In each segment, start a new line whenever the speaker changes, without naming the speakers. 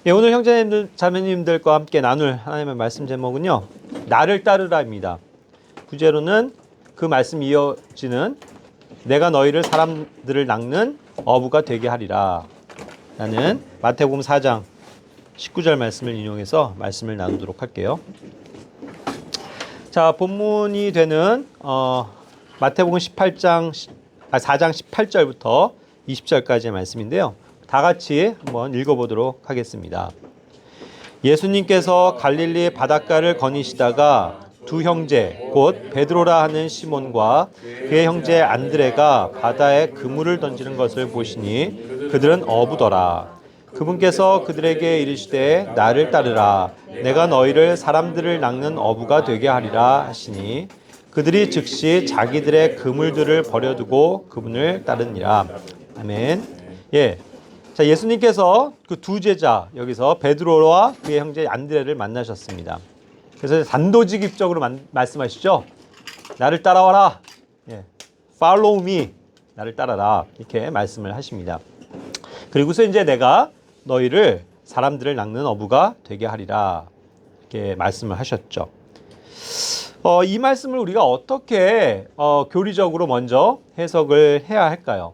예, 오늘 형제님들, 자매님들과 함께 나눌 하나님의 말씀 제목은요, 나를 따르라입니다. 구제로는 그 말씀 이어지는 내가 너희를 사람들을 낚는 어부가 되게 하리라 라는 마태복음 4장 19절 말씀을 인용해서 말씀을 나누도록 할게요. 자, 본문이 되는 마태복음 4장 18절부터 20절까지의 말씀인데요. 다 같이 한번 읽어보도록 하겠습니다. 예수님께서 갈릴리 바닷가를 거니시다가 두 형제 곧 베드로라 하는 시몬과 그의 형제 안드레가 바다에 그물을 던지는 것을 보시니 그들은 어부더라. 그분께서 그들에게 이르시되 나를 따르라. 내가 너희를 사람들을 낚는 어부가 되게 하리라 하시니 그들이 즉시 자기들의 그물들을 버려두고 그분을 따르니라. 아멘. 예. 자, 예수님께서 그 두 제자, 여기서 베드로와 그의 형제 안드레를 만나셨습니다. 그래서 단도직입적으로 말씀하시죠. 나를 따라와라. 예. Follow me. 나를 따라라. 이렇게 말씀을 하십니다. 그리고서 이제 내가 너희를 사람들을 낚는 어부가 되게 하리라. 이렇게 말씀을 하셨죠. 이 말씀을 우리가 어떻게 교리적으로 먼저 해석을 해야 할까요?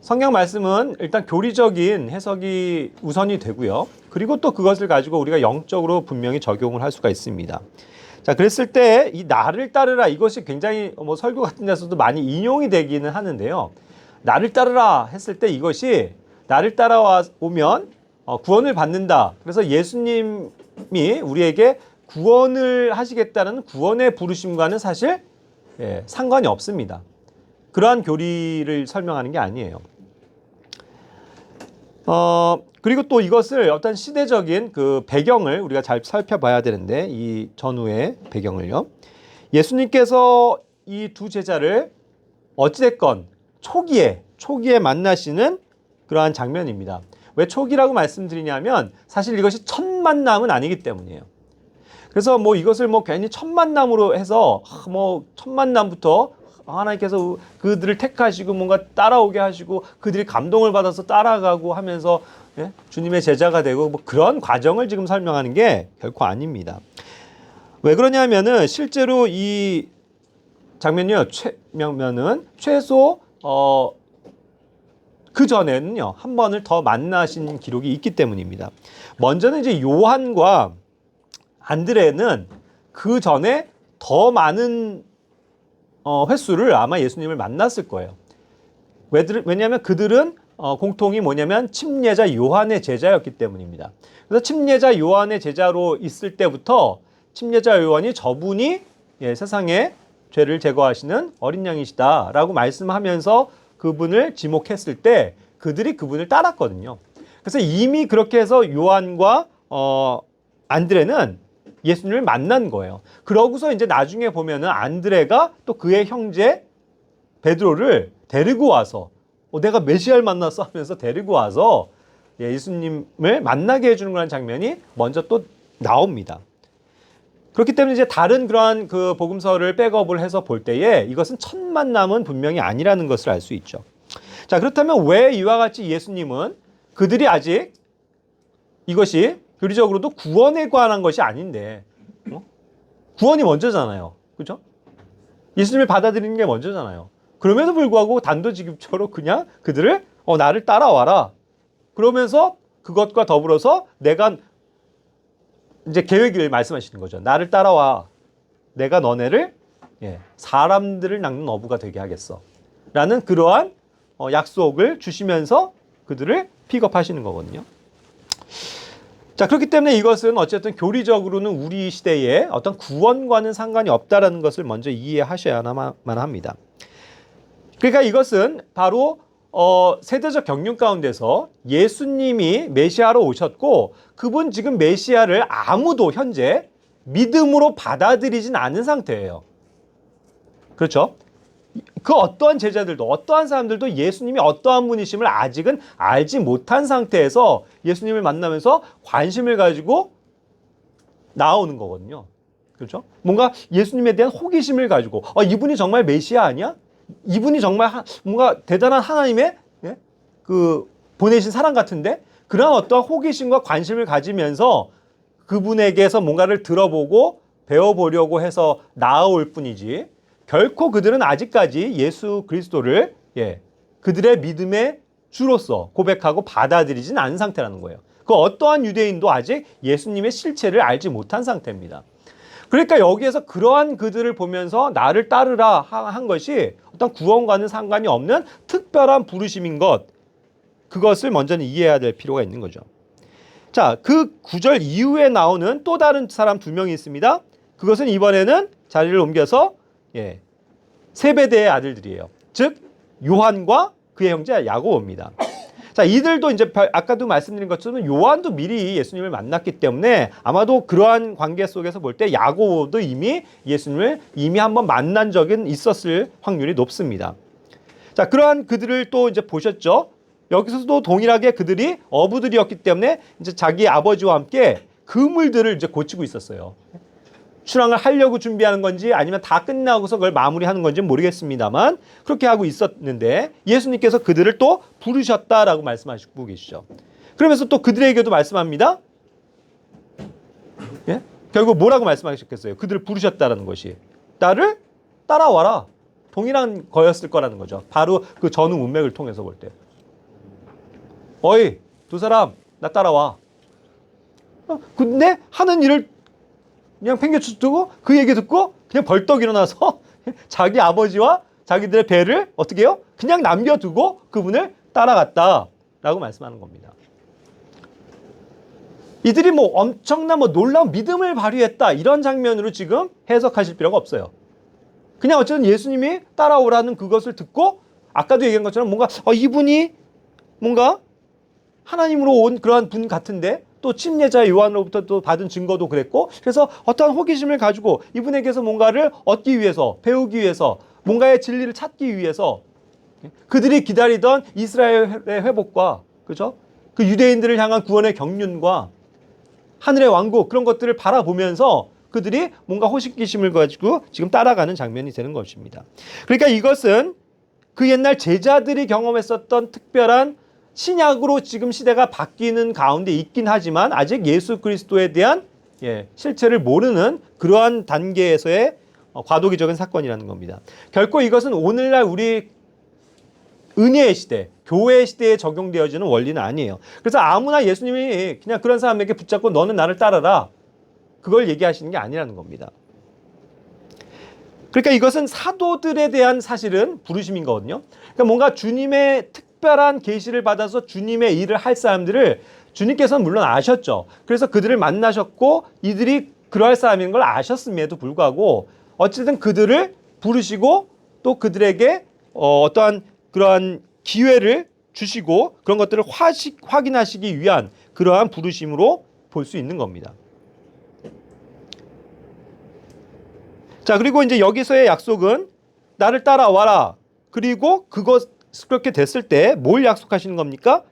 성경 말씀은 일단 교리적인 해석이 우선이 되고요. 그리고 또 그것을 가지고 우리가 영적으로 분명히 적용을 할 수가 있습니다. 자, 그랬을 때 이 나를 따르라 이것이 굉장히 설교 같은 데서도 많이 인용이 되기는 하는데요. 나를 따르라 했을 때 이것이 나를 따라오면 구원을 받는다. 그래서 예수님이 우리에게 구원을 하시겠다는 구원의 부르심과는 사실 상관이 없습니다. 그러한 교리를 설명하는 게 아니에요. 그리고 또 이것을 어떤 시대적인 그 배경을 우리가 잘 살펴봐야 되는데 이 전후의 배경을요. 예수님께서 이 두 제자를 어찌됐건 초기에 만나시는 그러한 장면입니다. 왜 초기라고 말씀드리냐면 사실 이것이 첫 만남은 아니기 때문이에요. 그래서 이것을 괜히 첫 만남으로 해서 첫 만남부터 하나님께서 그들을 택하시고 뭔가 따라오게 하시고 그들이 감동을 받아서 따라가고 하면서 주님의 제자가 되고 그런 과정을 지금 설명하는 게 결코 아닙니다. 왜 그러냐면은 실제로 이 장면이요 최소 그 전에는요 한 번을 더 만나신 기록이 있기 때문입니다. 먼저는 이제 요한과 안드레는 그 전에 더 많은 횟수를 아마 예수님을 만났을 거예요. 왜냐하면 그들은 공통이 뭐냐면 침례자 요한의 제자였기 때문입니다. 그래서 침례자 요한의 제자로 있을 때부터 침례자 요한이 저분이 세상의 죄를 제거하시는 어린 양이시다라고 말씀하면서 그분을 지목했을 때 그들이 그분을 따랐거든요. 그래서 이미 그렇게 해서 요한과 안드레는 예수님을 만난 거예요. 그러고서 이제 나중에 보면은 안드레가 또 그의 형제 베드로를 데리고 와서 내가 메시아를 만났어 하면서 데리고 와서 예수님을 만나게 해주는 그런 장면이 먼저 또 나옵니다. 그렇기 때문에 이제 다른 그러한 그 복음서를 백업을 해서 볼 때에 이것은 첫 만남은 분명히 아니라는 것을 알 수 있죠. 자, 그렇다면 왜 이와 같이 예수님은 그들이 아직 이것이 교리적으로도 구원에 관한 것이 아닌데 구원이 먼저잖아요. 그렇죠? 예수님을 받아들이는 게 먼저잖아요. 그럼에도 불구하고 단도직입적으로 그냥 그들을 나를 따라와라. 그러면서 그것과 더불어서 내가 이제 계획을 말씀하시는 거죠. 나를 따라와. 내가 너네를 사람들을 낚는 어부가 되게 하겠어. 라는 그러한 약속을 주시면서 그들을 픽업하시는 거거든요. 자, 그렇기 때문에 이것은 어쨌든 교리적으로는 우리 시대에 어떤 구원과는 상관이 없다라는 것을 먼저 이해하셔야만 합니다. 그러니까 이것은 바로 세대적 경륜 가운데서 예수님이 메시아로 오셨고 그분 지금 메시아를 아무도 현재 믿음으로 받아들이진 않은 상태예요. 그렇죠? 그 어떠한 제자들도 어떠한 사람들도 예수님이 어떠한 분이심을 아직은 알지 못한 상태에서 예수님을 만나면서 관심을 가지고 나오는 거거든요. 그렇죠? 뭔가 예수님에 대한 호기심을 가지고 이분이 정말 메시아 아니야? 이분이 정말 뭔가 대단한 하나님의 그 보내신 사람 같은데 그런 어떤 호기심과 관심을 가지면서 그분에게서 뭔가를 들어보고 배워보려고 해서 나아올 뿐이지 결코 그들은 아직까지 예수 그리스도를 그들의 믿음의 주로서 고백하고 받아들이진 않은 상태라는 거예요. 그 어떠한 유대인도 아직 예수님의 실체를 알지 못한 상태입니다. 그러니까 여기에서 그러한 그들을 보면서 나를 따르라 한 것이 어떤 구원과는 상관이 없는 특별한 부르심인 것, 그것을 먼저는 이해해야 될 필요가 있는 거죠. 자, 그 9절 이후에 나오는 또 다른 사람 2명이 있습니다. 그것은 이번에는 자리를 옮겨서 세베대의 아들들이에요. 즉 요한과 그의 형제 야고보입니다. 자, 이들도 이제 아까도 말씀드린 것처럼 요한도 미리 예수님을 만났기 때문에 아마도 그러한 관계 속에서 볼 때 야고보도 이미 예수님을 이미 한번 만난 적은 있었을 확률이 높습니다. 자, 그러한 그들을 또 이제 보셨죠? 여기서도 동일하게 그들이 어부들이었기 때문에 이제 자기 아버지와 함께 그물들을 이제 고치고 있었어요. 출항을 하려고 준비하는 건지 아니면 다 끝나고서 그걸 마무리하는 건지 모르겠습니다만 그렇게 하고 있었는데 예수님께서 그들을 또 부르셨다라고 말씀하시고 계시죠. 그러면서 또 그들에게도 말씀합니다. 예? 결국 뭐라고 말씀하셨겠어요? 그들을 부르셨다라는 것이 나를 따라와라. 동일한 거였을 거라는 거죠. 바로 그 전후 문맥을 통해서 볼 때. 어이, 두 사람 나 따라와. 근데 하는 일을 그냥 팽개쳐두고 그 얘기 듣고 그냥 벌떡 일어나서 자기 아버지와 자기들의 배를 어떻게 해요? 그냥 남겨두고 그분을 따라갔다라고 말씀하는 겁니다. 이들이 뭐 엄청난 놀라운 믿음을 발휘했다 이런 장면으로 지금 해석하실 필요가 없어요. 그냥 어쨌든 예수님이 따라오라는 그것을 듣고 아까도 얘기한 것처럼 뭔가 이분이 뭔가 하나님으로 온 그러한 분 같은데 또 침례자 요한으로부터 또 받은 증거도 그랬고 그래서 어떠한 호기심을 가지고 이분에게서 뭔가를 얻기 위해서 배우기 위해서 뭔가의 진리를 찾기 위해서 그들이 기다리던 이스라엘의 회복과 그죠? 그 유대인들을 향한 구원의 경륜과 하늘의 왕국 그런 것들을 바라보면서 그들이 뭔가 호기심을 가지고 지금 따라가는 장면이 되는 것입니다. 그러니까 이것은 그 옛날 제자들이 경험했었던 특별한 신약으로 지금 시대가 바뀌는 가운데 있긴 하지만 아직 예수 그리스도에 대한 실체를 모르는 그러한 단계에서의 과도기적인 사건이라는 겁니다. 결코 이것은 오늘날 우리 은혜의 시대, 교회의 시대에 적용되어지는 원리는 아니에요. 그래서 아무나 예수님이 그냥 그런 사람에게 붙잡고 너는 나를 따라라. 그걸 얘기하시는 게 아니라는 겁니다. 그러니까 이것은 사도들에 대한 사실은 부르심인 거거든요. 그러니까 뭔가 주님의 특별한 계시를 받아서 주님의 일을 할 사람들을 주님께서는 물론 아셨죠. 그래서 그들을 만나셨고 이들이 그러할 사람인 걸 아셨음에도 불구하고 어쨌든 그들을 부르시고 또 그들에게 어떠한 그러한 기회를 주시고 그런 것들을 확인하시기 위한 그러한 부르심으로 볼 수 있는 겁니다. 자, 그리고 이제 여기서의 약속은 나를 따라와라. 그리고 그렇게 됐을 때 뭘 약속하시는 겁니까?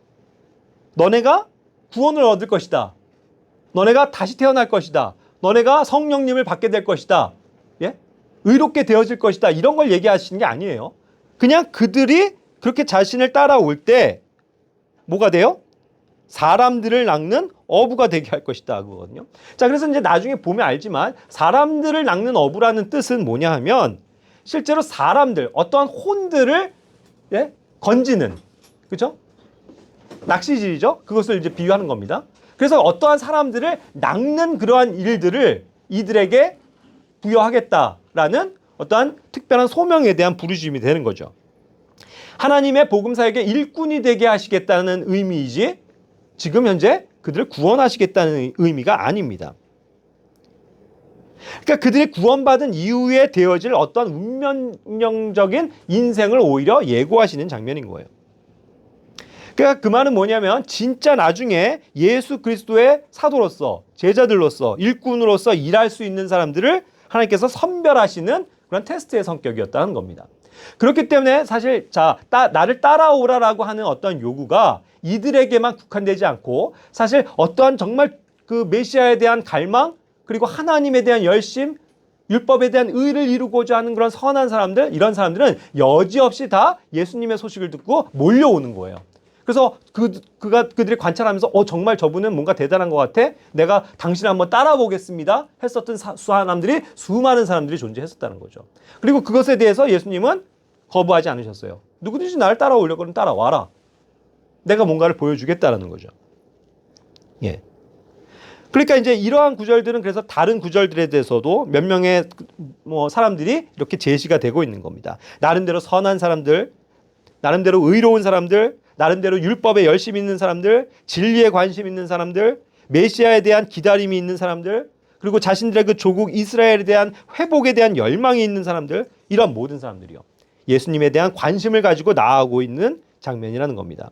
너네가 구원을 얻을 것이다. 너네가 다시 태어날 것이다. 너네가 성령님을 받게 될 것이다. 예? 의롭게 되어질 것이다. 이런 걸 얘기하시는 게 아니에요. 그냥 그들이 그렇게 자신을 따라올 때 뭐가 돼요? 사람들을 낚는 어부가 되게 할 것이다 그거거든요. 자, 그래서 이제 나중에 보면 알지만 사람들을 낚는 어부라는 뜻은 뭐냐 하면 실제로 사람들, 어떠한 혼들을 건지는, 그죠? 낚시질이죠. 그것을 이제 비유하는 겁니다. 그래서 어떠한 사람들을 낚는 그러한 일들을 이들에게 부여하겠다라는 어떠한 특별한 소명에 대한 부르심이 되는 거죠. 하나님의 복음사에게 일꾼이 되게 하시겠다는 의미이지 지금 현재 그들을 구원하시겠다는 의미가 아닙니다. 그러니까 그들이 구원받은 이후에 되어질 어떠한 운명적인 인생을 오히려 예고하시는 장면인 거예요. 그러니까 그 말은 뭐냐면 진짜 나중에 예수 그리스도의 사도로서 제자들로서 일꾼으로서 일할 수 있는 사람들을 하나님께서 선별하시는 그런 테스트의 성격이었다는 겁니다. 그렇기 때문에 사실 나를 따라오라라고 하는 어떤 요구가 이들에게만 국한되지 않고 사실 어떠한 정말 그 메시아에 대한 갈망 그리고 하나님에 대한 열심 율법에 대한 의를 이루고자 하는 그런 선한 사람들 이런 사람들은 여지없이 다 예수님의 소식을 듣고 몰려오는 거예요. 그래서 그들이 관찰하면서 정말 저분은 뭔가 대단한 것 같아. 내가 당신을 한번 따라보겠습니다. 했었던 수많은 사람들이 존재했었다는 거죠. 그리고 그것에 대해서 예수님은 거부하지 않으셨어요. 누구든지 나를 따라오려고 그러면 따라와라. 내가 뭔가를 보여주겠다라는 거죠. 예. 그러니까 이제 이러한 구절들은 그래서 다른 구절들에 대해서도 몇 명의 사람들이 이렇게 제시가 되고 있는 겁니다. 나름대로 선한 사람들, 나름대로 의로운 사람들, 나름대로 율법에 열심히 있는 사람들, 진리에 관심 있는 사람들, 메시아에 대한 기다림이 있는 사람들, 그리고 자신들의 그 조국 이스라엘에 대한 회복에 대한 열망이 있는 사람들, 이런 모든 사람들이요. 예수님에 대한 관심을 가지고 나아가고 있는 장면이라는 겁니다.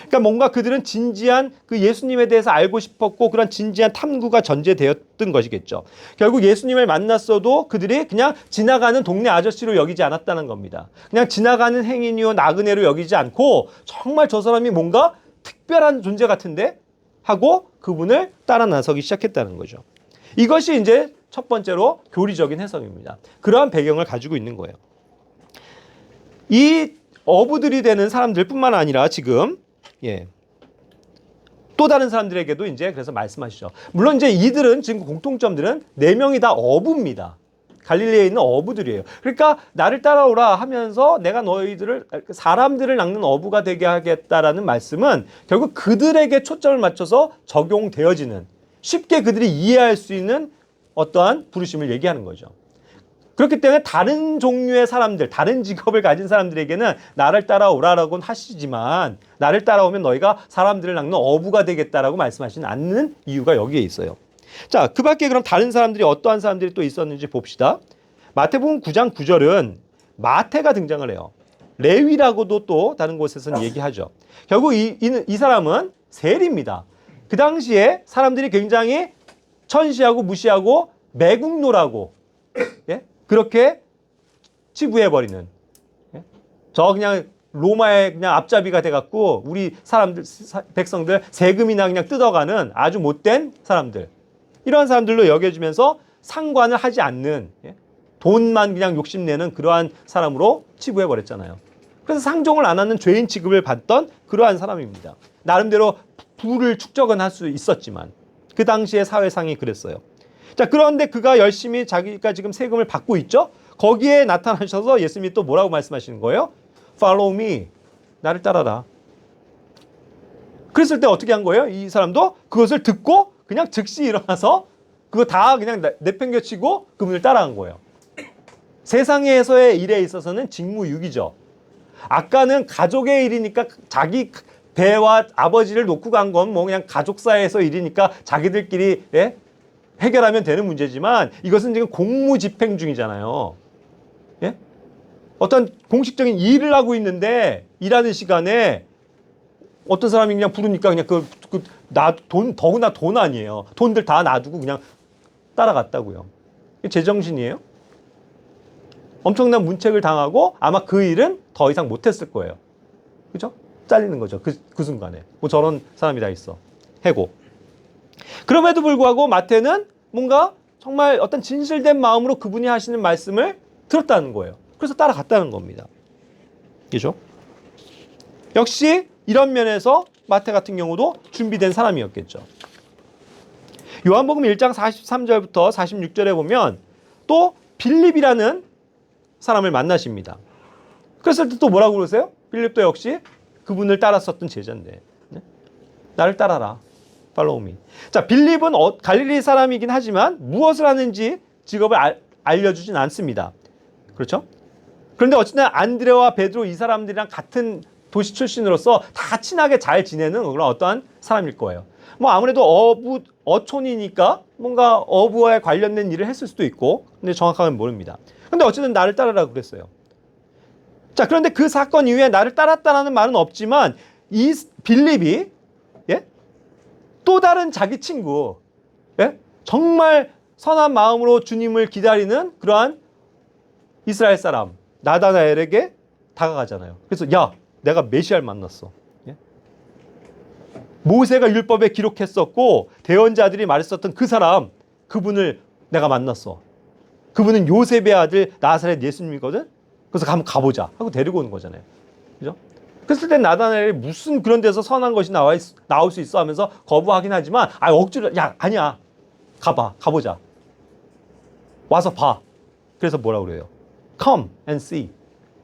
그러니까 뭔가 그들은 진지한 그 예수님에 대해서 알고 싶었고 그런 진지한 탐구가 전제되었던 것이겠죠. 결국 예수님을 만났어도 그들이 그냥 지나가는 동네 아저씨로 여기지 않았다는 겁니다. 그냥 지나가는 행인이요 나그네로 여기지 않고 정말 저 사람이 뭔가 특별한 존재 같은데 하고 그분을 따라 나서기 시작했다는 거죠. 이것이 이제 첫 번째로 교리적인 해석입니다. 그러한 배경을 가지고 있는 거예요. 이 어부들이 되는 사람들뿐만 아니라 지금 또 다른 사람들에게도 이제 그래서 말씀하시죠. 물론 이제 이들은 지금 공통점들은 4명이 다 어부입니다. 갈릴리에 있는 어부들이에요. 그러니까 나를 따라오라 하면서 내가 너희들을 사람들을 낚는 어부가 되게 하겠다라는 말씀은 결국 그들에게 초점을 맞춰서 적용되어지는 쉽게 그들이 이해할 수 있는 어떠한 부르심을 얘기하는 거죠. 그렇기 때문에 다른 종류의 사람들, 다른 직업을 가진 사람들에게는 나를 따라오라라고는 하시지만 나를 따라오면 너희가 사람들을 낚는 어부가 되겠다라고 말씀하시는 않는 이유가 여기에 있어요. 자, 그 밖에 그럼 다른 사람들이 어떠한 사람들이 또 있었는지 봅시다. 마태복음 9장 9절은 마태가 등장을 해요. 레위라고도 또 다른 곳에서는 얘기하죠. 결국 이 사람은 세리입니다. 그 당시에 사람들이 굉장히 천시하고 무시하고 매국노라고 그렇게 치부해버리는 저 그냥 로마의 그냥 앞잡이가 돼갖고 우리 사람들 백성들 세금이나 그냥 뜯어가는 아주 못된 사람들 이런 사람들로 여겨지면서 상관을 하지 않는 돈만 그냥 욕심내는 그러한 사람으로 치부해버렸잖아요. 그래서 상종을 안 하는 죄인 취급을 받던 그러한 사람입니다. 나름대로 부를 축적은 할 수 있었지만 그 당시의 사회상이 그랬어요. 자, 그런데 그가 열심히 자기가 지금 세금을 받고 있죠? 거기에 나타나셔서 예수님이 또 뭐라고 말씀하시는 거예요? Follow me. 나를 따라라. 그랬을 때 어떻게 한 거예요? 이 사람도 그것을 듣고 그냥 즉시 일어나서 그거 다 그냥 내팽개치고 그분을 따라간 거예요. 세상에서의 일에 있어서는 직무유기죠. 아까는 가족의 일이니까 자기 배와 아버지를 놓고 간 건 뭐 그냥 가족사에서 일이니까 자기들끼리 해결하면 되는 문제지만 이것은 지금 공무집행 중이잖아요. 예? 어떤 공식적인 일을 하고 있는데 일하는 시간에 어떤 사람이 그냥 부르니까 그냥 더구나 돈 아니에요. 돈들 다 놔두고 그냥 따라갔다고요. 이게 제정신이에요? 엄청난 문책을 당하고 아마 그 일은 더 이상 못했을 거예요. 그죠? 잘리는 거죠. 그 순간에. 뭐 저런 사람이 다 있어. 해고. 그럼에도 불구하고 마태는 뭔가 정말 어떤 진실된 마음으로 그분이 하시는 말씀을 들었다는 거예요. 그래서 따라갔다는 겁니다. 그죠? 역시 이런 면에서 마태 같은 경우도 준비된 사람이었겠죠. 요한복음 1장 43절부터 46절에 보면 또 빌립이라는 사람을 만나십니다. 그랬을 때 또 뭐라고 그러세요? 빌립도 역시 그분을 따랐었던 제자인데 나를 따라라. Follow me. 자, 빌립은 갈릴리 사람이긴 하지만 무엇을 하는지 직업을 알려주진 않습니다. 그렇죠? 그런데 어쨌든 안드레와 베드로 이 사람들이랑 같은 도시 출신으로서 다 친하게 잘 지내는 그런 어떠한 사람일 거예요. 뭐 아무래도 어촌이니까 뭔가 어부와 관련된 일을 했을 수도 있고, 근데 정확하게 모릅니다. 근데 어쨌든 나를 따르라고 그랬어요. 자, 그런데 그 사건 이후에 나를 따랐다라는 말은 없지만 이 빌립이 또 다른 자기 친구, 정말 선한 마음으로 주님을 기다리는 그러한 이스라엘 사람 나다나엘에게 다가가잖아요. 그래서 야, 내가 메시아를 만났어. 모세가 율법에 기록했었고 대언자들이 말했었던 그 사람, 그분을 내가 만났어. 그분은 요셉의 아들 나사렛 예수님이거든. 그래서 한번 가보자 하고 데리고 오는 거잖아요. 그죠? 그랬을 때 나다나엘이 무슨 그런 데서 선한 것이 나올 수 있어 하면서 거부하긴 하지만 억지로 야 아니야 가보자 와서 봐. 그래서 뭐라고 그래요? Come and see.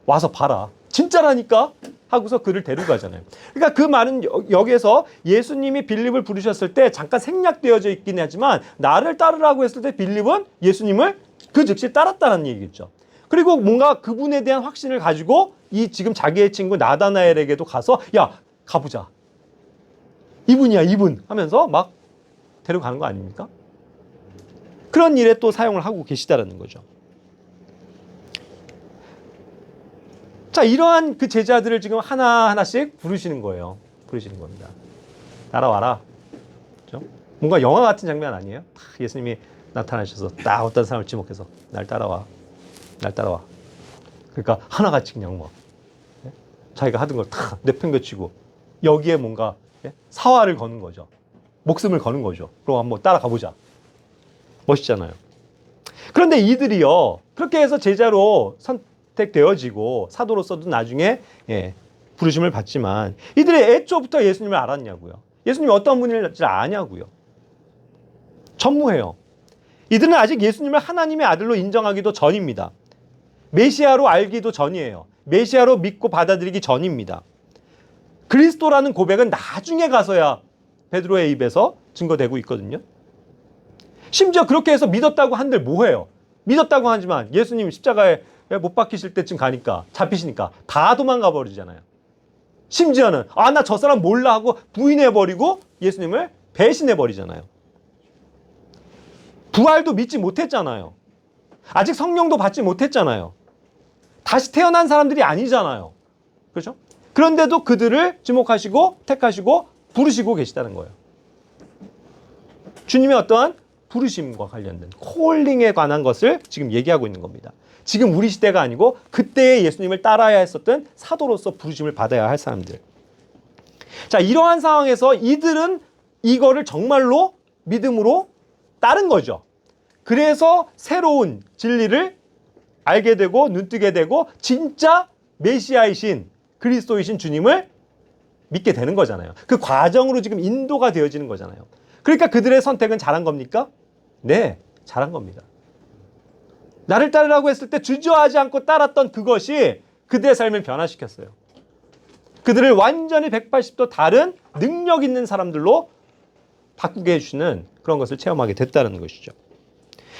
와서 봐라. 진짜라니까 하고서 그를 데려가잖아요. 그러니까 그 말은 여기에서 예수님이 빌립을 부르셨을 때 잠깐 생략되어져 있긴 하지만 나를 따르라고 했을 때 빌립은 예수님을 그 즉시 따랐다는 얘기겠죠. 그리고 뭔가 그분에 대한 확신을 가지고 이 지금 자기의 친구 나다나엘에게도 가서 야 가보자. 이분이야 이분 하면서 막 데려가는 거 아닙니까? 그런 일에 또 사용을 하고 계시다라는 거죠. 자, 이러한 그 제자들을 지금 하나하나씩 부르시는 거예요. 부르시는 겁니다. 따라와라. 그렇죠? 뭔가 영화 같은 장면 아니에요? 예수님이 나타나셔서 딱 어떤 사람을 지목해서 날 따라와. 날 따라와. 그러니까 하나같이 그냥 뭐 자기가 하던 걸 다 내팽개치고 여기에 뭔가 사활을 거는 거죠. 목숨을 거는 거죠. 그럼 한번 따라가 보자. 멋있잖아요. 그런데 이들이요. 그렇게 해서 제자로 선택되어지고 사도로서도 나중에 부르심을 받지만 이들이 애초부터 예수님을 알았냐고요. 예수님이 어떤 분인지 아냐고요. 전무해요. 이들은 아직 예수님을 하나님의 아들로 인정하기도 전입니다. 메시아로 알기도 전이에요. 메시아로 믿고 받아들이기 전입니다. 그리스도라는 고백은 나중에 가서야 베드로의 입에서 증거되고 있거든요. 심지어 그렇게 해서 믿었다고 한들 뭐해요? 믿었다고 하지만 예수님 십자가에 못 박히실 때쯤 가니까 잡히시니까 다 도망가 버리잖아요. 심지어는 나 저 사람 몰라 하고 부인해버리고 예수님을 배신해버리잖아요. 부활도 믿지 못했잖아요. 아직 성령도 받지 못했잖아요. 다시 태어난 사람들이 아니잖아요. 그렇죠? 그런데도 그들을 지목하시고 택하시고 부르시고 계시다는 거예요. 주님의 어떠한 부르심과 관련된 콜링에 관한 것을 지금 얘기하고 있는 겁니다. 지금 우리 시대가 아니고 그때의 예수님을 따라야 했었던 사도로서 부르심을 받아야 할 사람들. 자, 이러한 상황에서 이들은 이거를 정말로 믿음으로 따른 거죠. 그래서 새로운 진리를 알게 되고 눈뜨게 되고 진짜 메시아이신 그리스도이신 주님을 믿게 되는 거잖아요. 그 과정으로 지금 인도가 되어지는 거잖아요. 그러니까 그들의 선택은 잘한 겁니까? 네, 잘한 겁니다. 나를 따르라고 했을 때 주저하지 않고 따랐던 그것이 그들의 삶을 변화시켰어요. 그들을 완전히 180도 다른 능력 있는 사람들로 바꾸게 해주시는 그런 것을 체험하게 됐다는 것이죠.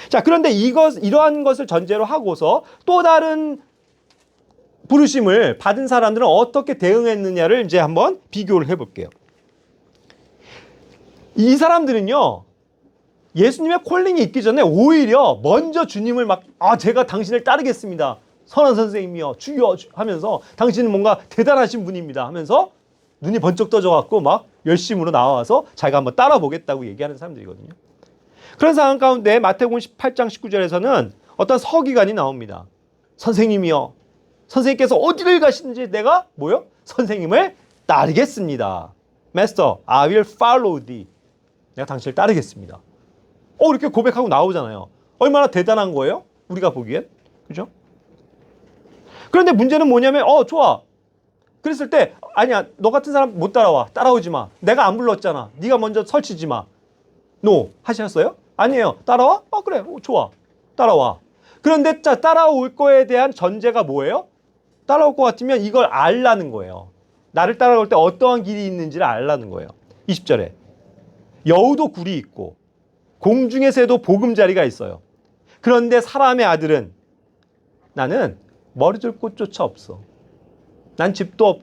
자, 그런데 이러한 것을 전제로 하고서 또 다른 부르심을 받은 사람들은 어떻게 대응했느냐를 이제 한번 비교를 해볼게요. 이 사람들은요, 예수님의 콜링이 있기 전에 오히려 먼저 주님을 제가 당신을 따르겠습니다. 선한 선생님이요, 주여 하면서 당신은 뭔가 대단하신 분입니다 하면서 눈이 번쩍 떠져갖고 막 열심으로 나와서 자기가 한번 따라보겠다고 얘기하는 사람들이거든요. 그런 상황 가운데 마태복음 18장 19절에서는 어떤 서기관이 나옵니다. 선생님이요, 선생님께서 어디를 가시는지 내가 선생님을 따르겠습니다. Master, I will follow thee. 내가 당신을 따르겠습니다. 이렇게 고백하고 나오잖아요. 얼마나 대단한 거예요? 우리가 보기엔. 그죠? 그런데 문제는 뭐냐면, 좋아. 그랬을 때, 아니야, 너 같은 사람 못 따라와. 따라오지 마. 내가 안 불렀잖아. 네가 먼저 설치지 마. No. 하셨어요? 아니에요. 따라와? 그래. 좋아. 따라와. 그런데 따라올 거에 대한 전제가 뭐예요? 따라올 것 같으면 이걸 알라는 거예요. 나를 따라올 때 어떠한 길이 있는지를 알라는 거예요. 20절에. 여우도 굴이 있고 공중의 새도 보금자리가 있어요. 그런데 사람의 아들은 나는 머리둘 곳조차 없어. 난 집도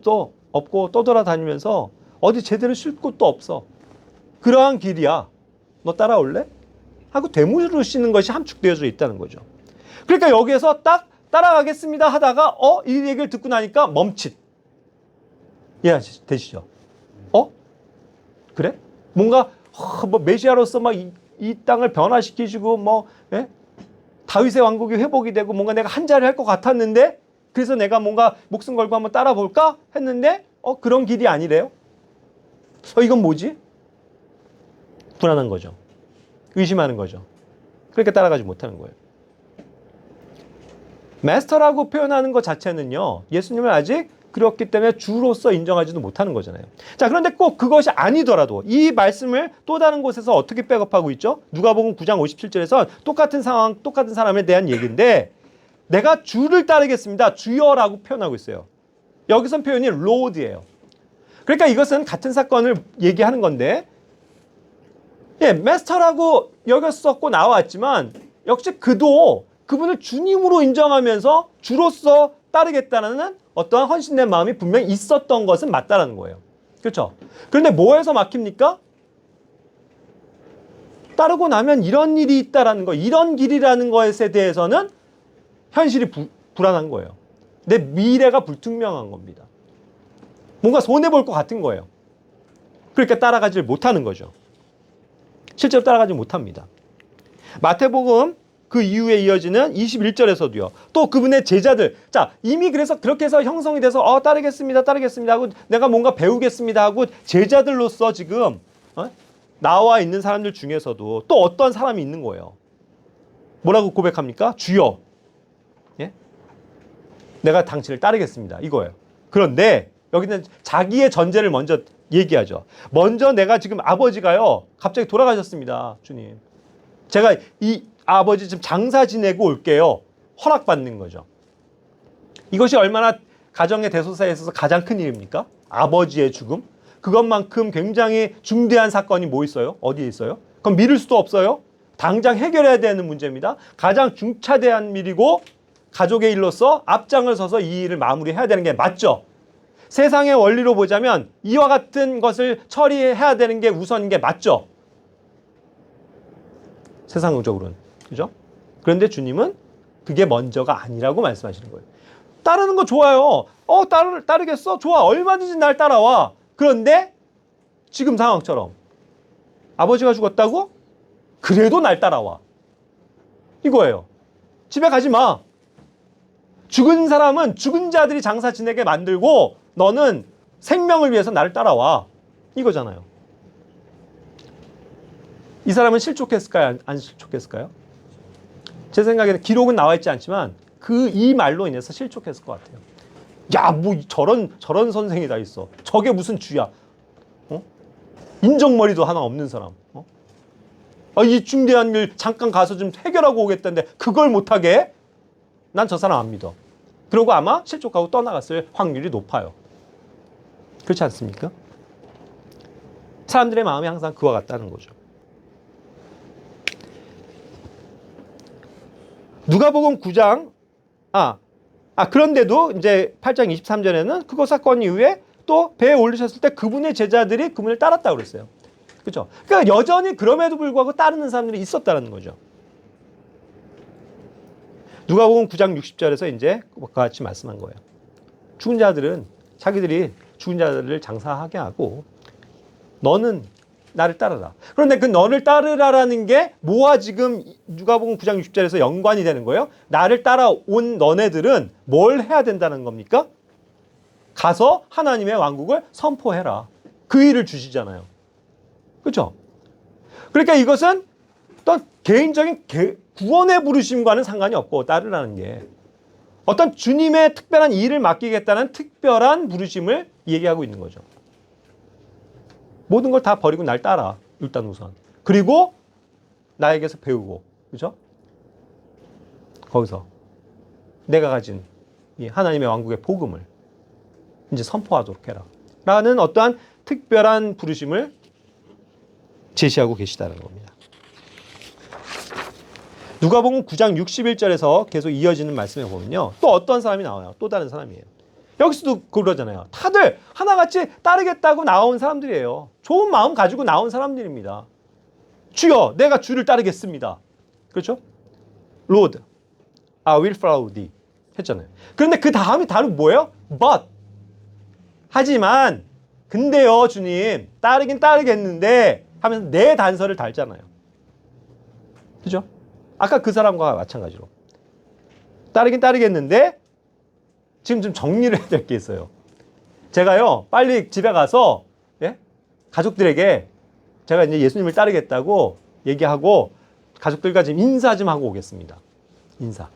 없고 떠돌아다니면서 어디 제대로 쉴 곳도 없어. 그러한 길이야. 너 따라올래? 하고 되물으시는 것이 함축되어져 있다는 거죠. 그러니까 여기에서 딱 따라가겠습니다 하다가 이 얘기를 듣고 나니까 멈칫. 이해되시죠? 그래? 뭔가 메시아로서 막 이 땅을 변화시키시고 다윗의 왕국이 회복이 되고 뭔가 내가 한 자리 할 것 같았는데 그래서 내가 뭔가 목숨 걸고 한번 따라볼까 했는데 그런 길이 아니래요. 이건 뭐지? 불안한 거죠. 의심하는 거죠. 그러니까 따라가지 못하는 거예요. 마스터라고 표현하는 것 자체는요, 예수님을 아직 그렇기 때문에 주로서 인정하지도 못하는 거잖아요. 자, 그런데 꼭 그것이 아니더라도 이 말씀을 또 다른 곳에서 어떻게 백업하고 있죠? 누가복음 9장 57절에서 똑같은 상황, 똑같은 사람에 대한 얘기인데 내가 주를 따르겠습니다. 주여라고 표현하고 있어요. 여기선 표현이 Lord예요. 그러니까 이것은 같은 사건을 얘기하는 건데 예, 마스터라고 여겼었고 나왔지만 역시 그도 그분을 주님으로 인정하면서 주로서 따르겠다는 어떠한 헌신된 마음이 분명히 있었던 것은 맞다라는 거예요. 그렇죠? 그런데 뭐에서 막힙니까? 따르고 나면 이런 일이 있다라는 거, 이런 길이라는 것에 대해서는 현실이 불안한 거예요. 내 미래가 불투명한 겁니다. 뭔가 손해볼 것 같은 거예요. 그러니까 따라가지를 못하는 거죠. 실제로 따라가지 못합니다. 마태복음 그 이후에 이어지는 21절에서도요. 또 그분의 제자들. 자, 이미 그래서 그렇게 해서 형성이 돼서 따르겠습니다. 따르겠습니다 하고 내가 뭔가 배우겠습니다 하고 제자들로서 지금 나와 있는 사람들 중에서도 또 어떤 사람이 있는 거예요. 뭐라고 고백합니까? 주여. 예? 내가 당신을 따르겠습니다. 이거예요. 그런데 여기는 자기의 전제를 먼저 얘기하죠. 먼저 내가 지금 아버지가요. 갑자기 돌아가셨습니다. 주님. 제가 이 아버지 지금 장사 지내고 올게요. 허락받는 거죠. 이것이 얼마나 가정의 대소사에 있어서 가장 큰 일입니까? 아버지의 죽음. 그것만큼 굉장히 중대한 사건이 뭐 있어요? 어디에 있어요? 그럼 미룰 수도 없어요. 당장 해결해야 되는 문제입니다. 가장 중차대한 일이고 가족의 일로서 앞장을 서서 이 일을 마무리해야 되는 게 맞죠. 세상의 원리로 보자면 이와 같은 것을 처리해야 되는 게 우선인 게 맞죠. 세상적으로는. 그죠? 그런데 주님은 그게 먼저가 아니라고 말씀하시는 거예요. 따르는 거 좋아요. 따르겠어? 좋아. 얼마든지 날 따라와. 그런데 지금 상황처럼 아버지가 죽었다고? 그래도 날 따라와. 이거예요. 집에 가지 마. 죽은 사람은 죽은 자들이 장사 지내게 만들고 너는 생명을 위해서 나를 따라와. 이거잖아요. 이 사람은 실족했을까요? 안 실족했을까요? 제 생각에는 기록은 나와 있지 않지만 이 말로 인해서 실족했을 것 같아요. 야, 뭐 저런 선생이 다 있어. 저게 무슨 주야? 인정머리도 하나 없는 사람. 이 중대한 일 잠깐 가서 좀 해결하고 오겠다는데 그걸 못하게? 난 저 사람 안 믿어. 그러고 아마 실족하고 떠나갔을 확률이 높아요. 그렇지 않습니까? 사람들의 마음이 항상 그와 같다는 거죠. 누가복음 9장 그런데도 이제 8장 23절에는 그거 사건 이후에 또 배에 올리셨을 때 그분의 제자들이 그분을 따랐다고 그랬어요. 그렇죠? 그러니까 여전히 그럼에도 불구하고 따르는 사람들이 있었다는 거죠. 누가복음 9장 60절에서 이제 그와 같이 말씀한 거예요. 죽은 자들은 자기들이 죽은 자들을 장사하게 하고 너는 나를 따르라. 그런데 그 너를 따르라라는 게 뭐와 지금 누가복음 9장 60절에서 연관이 되는 거예요? 나를 따라온 너네들은 뭘 해야 된다는 겁니까? 가서 하나님의 왕국을 선포해라. 그 일을 주시잖아요. 그렇죠? 그러니까 이것은 어떤 개인적인 구원의 부르심과는 상관이 없고 따르라는 게 어떤 주님의 특별한 일을 맡기겠다는 특별한 부르심을 얘기하고 있는 거죠. 모든 걸 다 버리고 날 따라. 일단 우선. 그리고 나에게서 배우고. 그죠? 거기서 내가 가진 이 하나님의 왕국의 복음을 이제 선포하도록 해라. 라는 어떠한 특별한 부르심을 제시하고 계시다는 겁니다. 누가복음 9장 61절에서 계속 이어지는 말씀에 보면요. 또 어떤 사람이 나와요. 또 다른 사람이에요. 여기서도 그러잖아요. 다들 하나같이 따르겠다고 나온 사람들이에요. 좋은 마음 가지고 나온 사람들입니다. 주여, 내가 주를 따르겠습니다. 그렇죠? Lord, I will follow thee 했잖아요. 그런데 그 다음이 다른 뭐예요? But. 하지만, 근데요, 주님, 따르긴 따르겠는데 하면서 내 단서를 달잖아요. 그죠? 아까 그 사람과 마찬가지로. 따르긴 따르겠는데 지금 좀 정리를 해야 될 게 있어요. 제가요, 빨리 집에 가서, 가족들에게 제가 이제 예수님을 따르겠다고 얘기하고 가족들과 지금 인사 좀 하고 오겠습니다. 인사.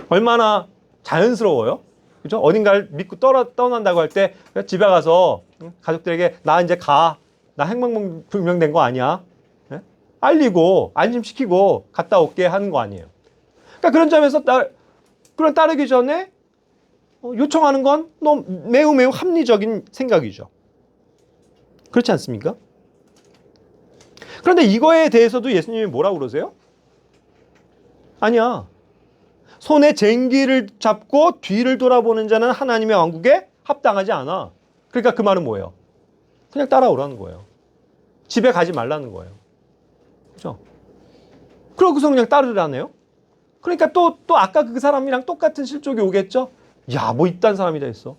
얼마나 자연스러워요? 그죠? 어딘가를 믿고 떠난다고 할 때 집에 가서 가족들에게 나 이제 가. 나 행방불명된 거 아니야. 예? 알리고 안심시키고 갔다 올게 하는 거 아니에요. 그러니까 그런 점에서 그런 따르기 전에 요청하는 건 너무 매우 합리적인 생각이죠. 그렇지 않습니까? 그런데 이거에 대해서도 예수님이 뭐라고 그러세요? 아니야. 손에 쟁기를 잡고 뒤를 돌아보는 자는 하나님의 왕국에 합당하지 않아. 그러니까 그 말은 뭐예요? 그냥 따라오라는 거예요. 집에 가지 말라는 거예요. 그죠? 그러고서 그냥 따르라네요. 그러니까 또 아까 그 사람이랑 똑같은 실족이 오겠죠? 야, 뭐 이딴 사람이 다 있어.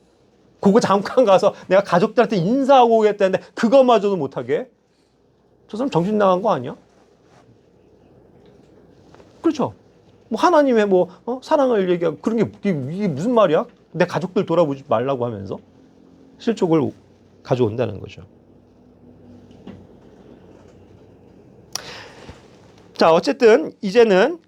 그거 잠깐 가서 내가 가족들한테 인사하고 오겠다는데 그거마저도 못하게? 저 사람 정신 나간 거 아니야? 그렇죠? 뭐 하나님의 사랑을 얘기하고 그런 게 이게 무슨 말이야? 내 가족들 돌아보지 말라고 하면서 실족을 가져온다는 거죠. 자, 어쨌든 이제는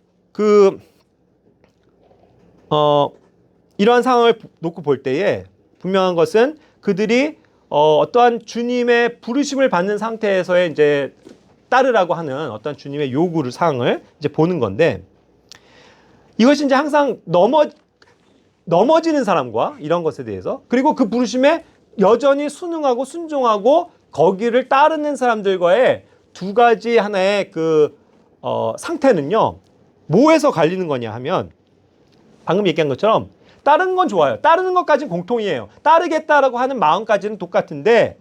이러한 상황을 놓고 볼 때에 분명한 것은 그들이 어떠한 주님의 부르심을 받는 상태에서의 이제 따르라고 하는 어떤 주님의 요구를 사항을 이제 보는 건데, 이것이 이제 항상 넘어지는 사람과 이런 것에 대해서, 그리고 그 부르심에 여전히 순응하고 순종하고 거기를 따르는 사람들과의 두 가지 하나의 상태는요, 뭐에서 갈리는 거냐 하면, 방금 얘기한 것처럼 따르는 건 좋아요. 따르는 것까지는 공통이에요. 따르겠다라고 하는 마음까지는 똑같은데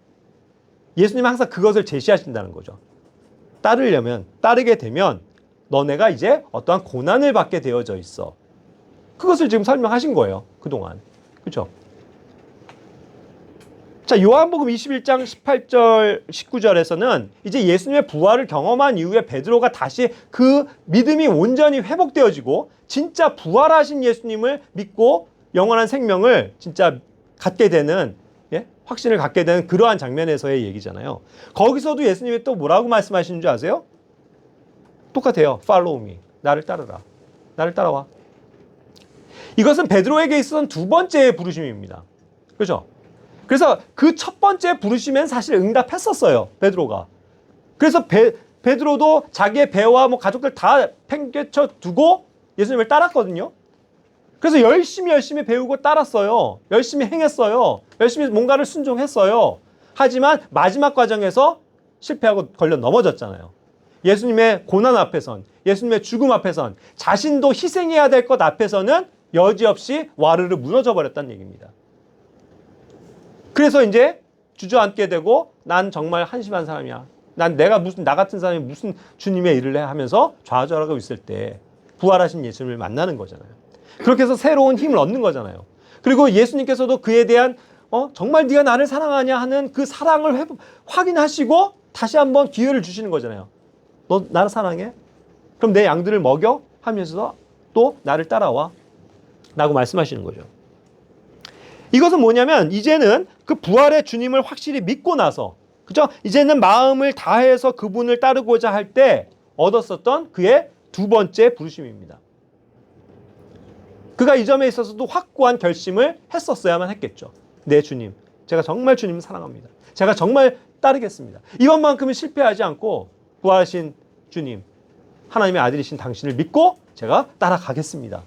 예수님은 항상 그것을 제시하신다는 거죠. 따르게 되면 너네가 이제 어떠한 고난을 받게 되어져 있어. 그것을 지금 설명하신 거예요. 그동안. 그렇죠? 자, 요한복음 21장 18절 19절에서는 이제 예수님의 부활을 경험한 이후에 베드로가 다시 그 믿음이 온전히 회복되어지고 진짜 부활하신 예수님을 믿고 영원한 생명을 진짜 갖게 되는, 확신을 갖게 되는 그러한 장면에서의 얘기잖아요. 거기서도 예수님이 또 뭐라고 말씀하시는 줄 아세요? 똑같아요. Follow me. 나를 따르라. 나를 따라와. 이것은 베드로에게 있어서는 두 번째의 부르심입니다. 그렇죠? 그래서 그 첫 번째 부르심엔 사실 응답했었어요. 베드로가. 그래서 베드로도 자기의 배와 가족들 다 팽개쳐 두고 예수님을 따랐거든요. 그래서 열심히 배우고 따랐어요. 열심히 행했어요. 열심히 뭔가를 순종했어요. 하지만 마지막 과정에서 실패하고 걸려 넘어졌잖아요. 예수님의 고난 앞에선, 예수님의 죽음 앞에선, 자신도 희생해야 될 것 앞에서는 여지없이 와르르 무너져 버렸다는 얘기입니다. 그래서 이제 주저앉게 되고 난 정말 한심한 사람이야. 나 같은 사람이 무슨 주님의 일을 해 하면서 좌절하고 있을 때 부활하신 예수님을 만나는 거잖아요. 그렇게 해서 새로운 힘을 얻는 거잖아요. 그리고 예수님께서도 그에 대한 정말 네가 나를 사랑하냐 하는 그 사랑을 확인하시고 다시 한번 기회를 주시는 거잖아요. 너 나를 사랑해? 그럼 내 양들을 먹여? 하면서 또 나를 따라와 라고 말씀하시는 거죠. 이것은 뭐냐면 이제는 그 부활의 주님을 확실히 믿고 나서, 그죠? 이제는 마음을 다해서 그분을 따르고자 할 때 얻었었던 그의 두 번째 부르심입니다. 그가 이 점에 있어서도 확고한 결심을 했었어야만 했겠죠. 네, 주님. 제가 정말 주님을 사랑합니다. 제가 정말 따르겠습니다. 이번만큼은 실패하지 않고 부활하신 주님, 하나님의 아들이신 당신을 믿고 제가 따라가겠습니다.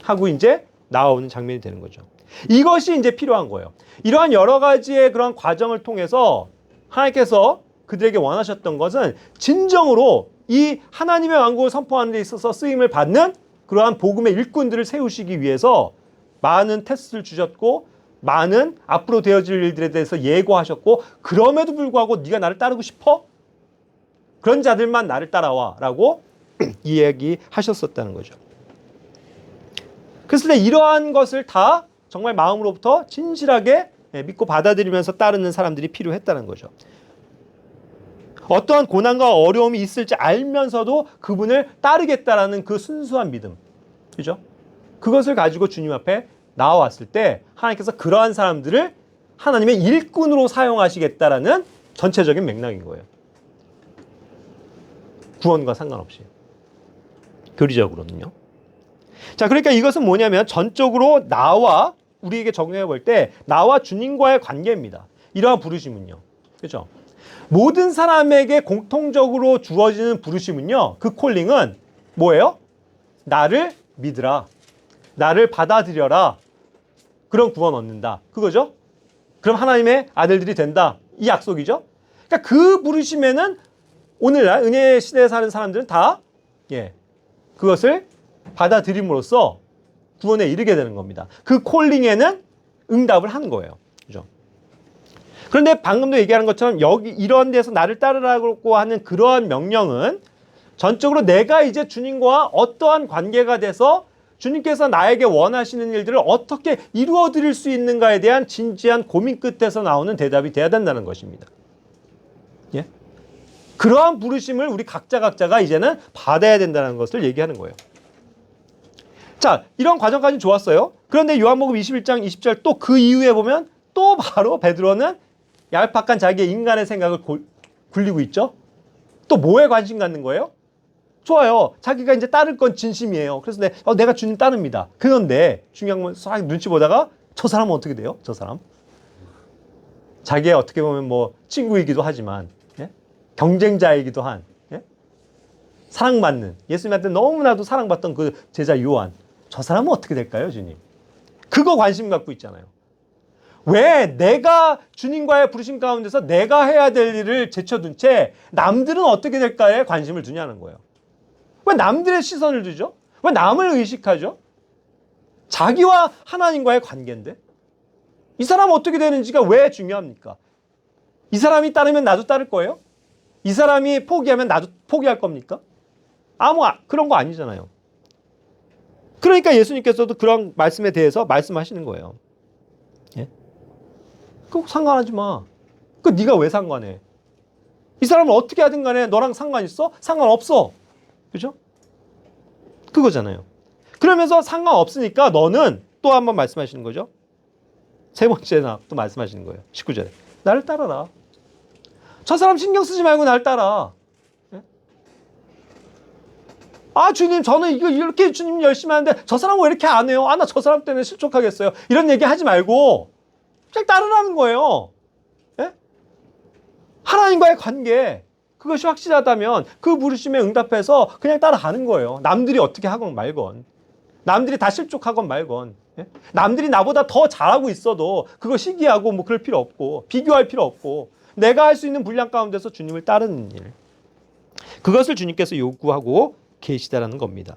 하고 이제 나오는 장면이 되는 거죠. 이것이 이제 필요한 거예요. 이러한 여러 가지의 그런 과정을 통해서 하나님께서 그들에게 원하셨던 것은 진정으로 이 하나님의 왕국을 선포하는 데 있어서 쓰임을 받는 그러한 복음의 일꾼들을 세우시기 위해서 많은 테스트를 주셨고 많은 앞으로 되어질 일들에 대해서 예고하셨고, 그럼에도 불구하고 네가 나를 따르고 싶어? 그런 자들만 나를 따라와 라고 이야기하셨었다는 거죠. 그래서 이러한 것을 다 정말 마음으로부터 진실하게 믿고 받아들이면서 따르는 사람들이 필요했다는 거죠. 어떠한 고난과 어려움이 있을지 알면서도 그분을 따르겠다라는 그 순수한 믿음, 그죠? 그것을 가지고 주님 앞에 나와왔을 때 하나님께서 그러한 사람들을 하나님의 일꾼으로 사용하시겠다라는 전체적인 맥락인 거예요. 구원과 상관없이. 교리적으로는요. 자, 그러니까 이것은 뭐냐면 전적으로 나와 우리에게 적용해 볼 때 나와 주님과의 관계입니다. 이러한 부르심은요. 그렇죠? 모든 사람에게 공통적으로 주어지는 부르심은요. 그 콜링은 뭐예요? 나를 믿으라. 나를 받아들여라. 그런 구원 얻는다. 그거죠? 그럼 하나님의 아들들이 된다. 이 약속이죠? 그러니까 그 부르심에는 오늘날 은혜의 시대에 사는 사람들은 다 그것을 받아들임으로써 구원에 이르게 되는 겁니다. 그 콜링에는 응답을 하는 거예요. 그죠? 그런데 방금도 얘기하는 것처럼 여기 이런 데서 나를 따르라고 하는 그러한 명령은 전적으로 내가 이제 주님과 어떠한 관계가 돼서 주님께서 나에게 원하시는 일들을 어떻게 이루어 드릴 수 있는가에 대한 진지한 고민 끝에서 나오는 대답이 돼야 된다는 것입니다. 예? 그러한 부르심을 우리 각자가 이제는 받아야 된다는 것을 얘기하는 거예요. 자, 이런 과정까지 좋았어요. 그런데 요한복음 21장 20절 또 그 이후에 보면 또 바로 베드로는 얄팍한 자기의 인간의 생각을 굴리고 있죠. 또 뭐에 관심 갖는 거예요? 좋아요. 자기가 이제 따를 건 진심이에요. 그래서 내가 주님 따릅니다. 그런데 중요한 건 싹 눈치 보다가 저 사람은 어떻게 돼요? 저 사람? 자기의 어떻게 보면 뭐 친구이기도 하지만 경쟁자이기도 한 사랑받는 예수님한테 너무나도 사랑받던 그 제자 요한. 저 사람은 어떻게 될까요, 주님? 그거 관심 갖고 있잖아요. 왜 내가 주님과의 부르심 가운데서 내가 해야 될 일을 제쳐둔 채 남들은 어떻게 될까에 관심을 두냐는 거예요. 왜 남들의 시선을 두죠? 왜 남을 의식하죠? 자기와 하나님과의 관계인데 이 사람은 어떻게 되는지가 왜 중요합니까? 이 사람이 따르면 나도 따를 거예요? 이 사람이 포기하면 나도 포기할 겁니까? 그런 거 아니잖아요. 그러니까 예수님께서도 그런 말씀에 대해서 말씀하시는 거예요. 예? 그거 상관하지 마. 그 네가 왜 상관해? 이 사람은 어떻게 하든 간에 너랑 상관 있어? 상관없어. 그죠? 그거잖아요. 그러면서 상관없으니까 너는 또 한 번 말씀하시는 거죠. 세 번째나 또 말씀하시는 거예요. 19절에. 나를 따라라. 저 사람 신경 쓰지 말고 나를 따라. 주님 저는 이거 이렇게 주님 열심히 하는데 저 사람은 왜 이렇게 안 해요? 나 저 사람 때문에 실족하겠어요. 이런 얘기 하지 말고 그냥 따르라는 거예요. 예? 하나님과의 관계 그것이 확실하다면 그 부르심에 응답해서 그냥 따라가는 거예요. 남들이 어떻게 하건 말건 남들이 다 실족하건 말건 남들이 나보다 더 잘하고 있어도 그거 시기하고 뭐 그럴 필요 없고 비교할 필요 없고 내가 할 수 있는 분량 가운데서 주님을 따르는 일 그것을 주님께서 요구하고 계시다라는 겁니다.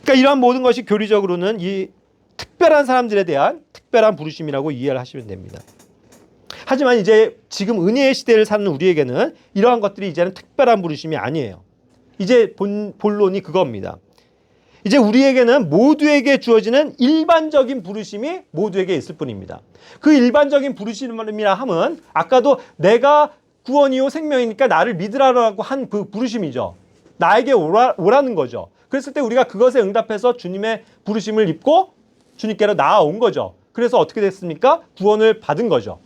그러니까 이러한 모든 것이 교리적으로는 이 특별한 사람들에 대한 특별한 부르심이라고 이해를 하시면 됩니다. 하지만 이제 지금 은혜의 시대를 사는 우리에게는 이러한 것들이 이제는 특별한 부르심이 아니에요. 이제 본론이 그겁니다. 이제 우리에게는 모두에게 주어지는 일반적인 부르심이 모두에게 있을 뿐입니다. 그 일반적인 부르심이라 함은 아까도 내가 구원이요 생명이니까 나를 믿으라고 한 그 부르심이죠. 나에게 오라는 거죠. 그랬을 때 우리가 그것에 응답해서 주님의 부르심을 입고 주님께로 나아온 거죠. 그래서 어떻게 됐습니까? 구원을 받은 거죠.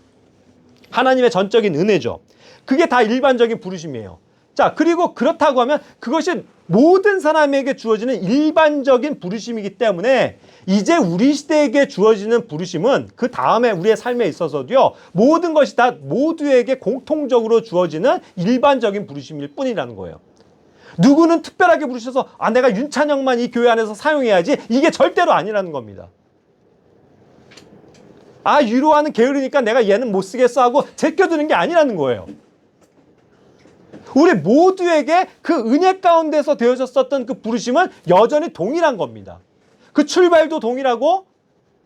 하나님의 전적인 은혜죠. 그게 다 일반적인 부르심이에요. 자, 그리고 그렇다고 하면 그것이 모든 사람에게 주어지는 일반적인 부르심이기 때문에 이제 우리 시대에게 주어지는 부르심은 그 다음에 우리의 삶에 있어서도요. 모든 것이 다 모두에게 공통적으로 주어지는 일반적인 부르심일 뿐이라는 거예요. 누구는 특별하게 부르셔서 내가 윤찬영만 이 교회 안에서 사용해야지 이게 절대로 아니라는 겁니다. 유로하는 게으르니까 내가 얘는 못 쓰겠어 하고 제껴두는 게 아니라는 거예요. 우리 모두에게 그 은혜 가운데서 되어졌었던 그 부르심은 여전히 동일한 겁니다. 그 출발도 동일하고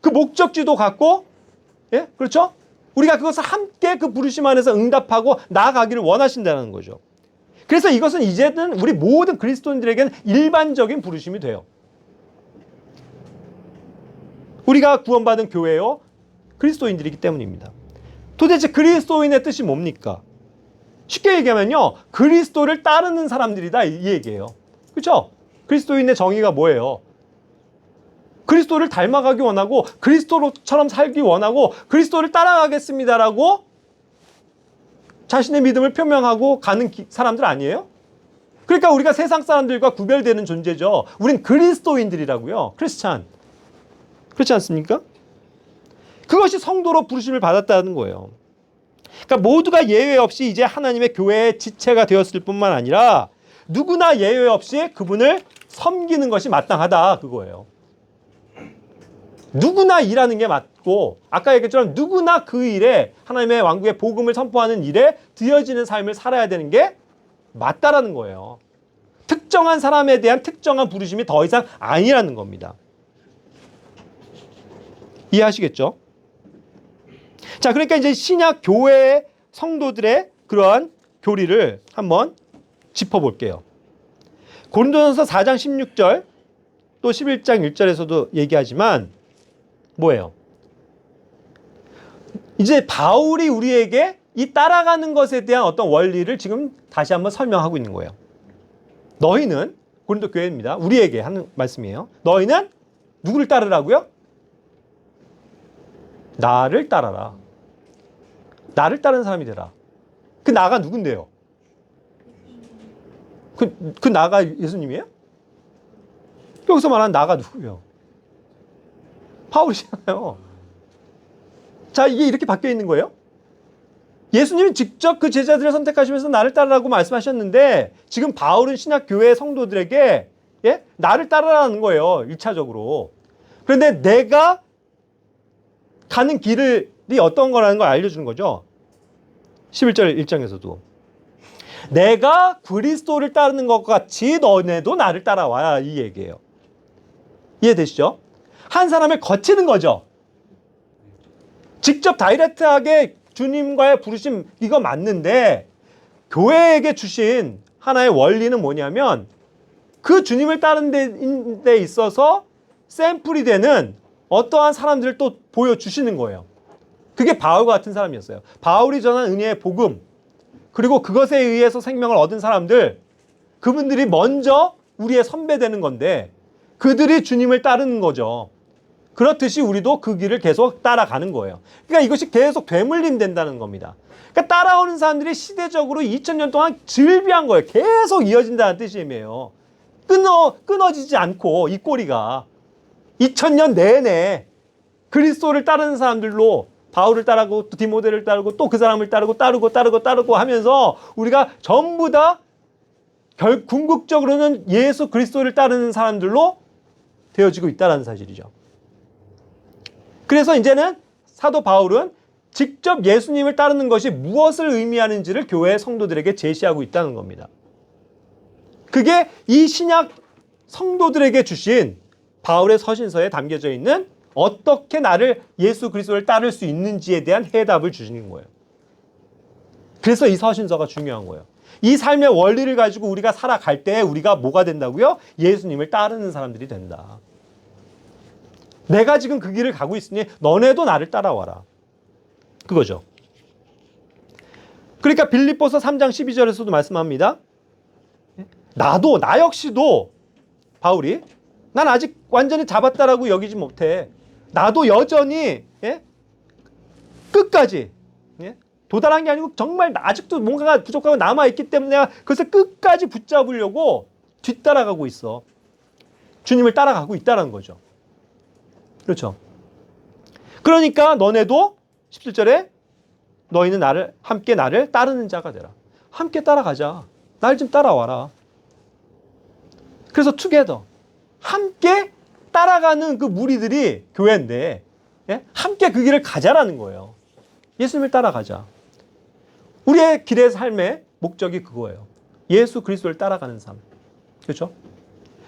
그 목적지도 같고 그렇죠? 우리가 그것을 함께 그 부르심 안에서 응답하고 나아가기를 원하신다는 거죠. 그래서 이것은 이제는 우리 모든 그리스도인들에게는 일반적인 부르심이 돼요. 우리가 구원받은 교회요 그리스도인들이기 때문입니다. 도대체 그리스도인의 뜻이 뭡니까? 쉽게 얘기하면요 그리스도를 따르는 사람들이다 이 얘기예요. 그렇죠? 그리스도인의 정의가 뭐예요? 그리스도를 닮아가기 원하고 그리스도처럼 살기 원하고 그리스도를 따라가겠습니다라고 자신의 믿음을 표명하고 가는 사람들 아니에요? 그러니까 우리가 세상 사람들과 구별되는 존재죠. 우린 그리스도인들이라고요. 크리스찬. 그렇지 않습니까? 그것이 성도로 부르심을 받았다는 거예요. 그러니까 모두가 예외 없이 이제 하나님의 교회의 지체가 되었을 뿐만 아니라 누구나 예외 없이 그분을 섬기는 것이 마땅하다, 그거예요. 누구나 일하는 게 맞고, 아까 얘기했처럼 누구나 그 일에, 하나님의 왕국의 복음을 선포하는 일에 드려지는 삶을 살아야 되는 게 맞다라는 거예요. 특정한 사람에 대한 특정한 부르심이 더 이상 아니라는 겁니다. 이해하시겠죠? 자, 그러니까 이제 신약 교회의 성도들의 그러한 교리를 한번 짚어볼게요. 고린도전서 4장 16절 또 11장 1절에서도 얘기하지만 뭐예요? 이제 바울이 우리에게 이 따라가는 것에 대한 어떤 원리를 지금 다시 한번 설명하고 있는 거예요. 너희는, 고린도 교회입니다. 우리에게 하는 말씀이에요. 너희는 누구를 따르라고요? 나를 따라라. 나를 따르는 사람이 되라. 그 나가 누군데요? 그 나가 예수님이에요? 여기서 말하는 나가 누구예요? 바울이잖아요. 자, 이게 이렇게 바뀌어 있는 거예요? 예수님이 직접 그 제자들을 선택하시면서 나를 따르라고 말씀하셨는데 지금 바울은 신약 교회 성도들에게 나를 따르라는 거예요. 1차적으로. 그런데 내가 가는 길이 어떤 거라는 걸 알려주는 거죠. 11절 1장에서도 내가 그리스도를 따르는 것 같이 너네도 나를 따라와, 이 얘기예요. 이해되시죠? 한 사람을 거치는 거죠. 직접 다이렉트하게 주님과의 부르심 이거 맞는데 교회에게 주신 하나의 원리는 뭐냐면 그 주님을 따르는 데 있어서 샘플이 되는 어떠한 사람들을 또 보여주시는 거예요. 그게 바울과 같은 사람이었어요. 바울이 전한 은혜의 복음, 그리고 그것에 의해서 생명을 얻은 사람들, 그분들이 먼저 우리의 선배되는 건데 그들이 주님을 따르는 거죠. 그렇듯이 우리도 그 길을 계속 따라가는 거예요. 그러니까 이것이 계속 되물림 된다는 겁니다. 그러니까 따라오는 사람들이 시대적으로 2000년 동안 즐비한 거예요. 계속 이어진다는 뜻이에요. 끊어지지 않고 이 꼬리가 2000년 내내 그리스도를 따르는 사람들로 바울을 따르고 또 디모데를 따르고 또 그 사람을 따르고 하면서 우리가 전부 다 궁극적으로는 예수 그리스도를 따르는 사람들로 되어지고 있다는 사실이죠. 그래서 이제는 사도 바울은 직접 예수님을 따르는 것이 무엇을 의미하는지를 교회 성도들에게 제시하고 있다는 겁니다. 그게 이 신약 성도들에게 주신 바울의 서신서에 담겨져 있는 어떻게 나를 예수 그리스도를 따를 수 있는지에 대한 해답을 주시는 거예요. 그래서 이 서신서가 중요한 거예요. 이 삶의 원리를 가지고 우리가 살아갈 때 우리가 뭐가 된다고요? 예수님을 따르는 사람들이 된다. 내가 지금 그 길을 가고 있으니 너네도 나를 따라와라. 그거죠. 그러니까 빌립보서 3장 12절에서도 말씀합니다. 나 역시도 바울이 난 아직 완전히 잡았다라고 여기지 못해. 나도 여전히 끝까지 도달한 게 아니고 정말 아직도 뭔가가 부족하고 남아있기 때문에 내가 그것을 끝까지 붙잡으려고 뒤따라가고 있어. 주님을 따라가고 있다는 거죠. 그렇죠. 그러니까 너네도 17절에 너희는 함께 나를 따르는 자가 되라. 함께 따라가자. 날 좀 따라와라. 그래서 together. 함께 따라가는 그 무리들이 교회인데 함께 그 길을 가자라는 거예요. 예수님을 따라가자. 우리의 길의 삶의 목적이 그거예요. 예수 그리스도를 따라가는 삶. 그렇죠?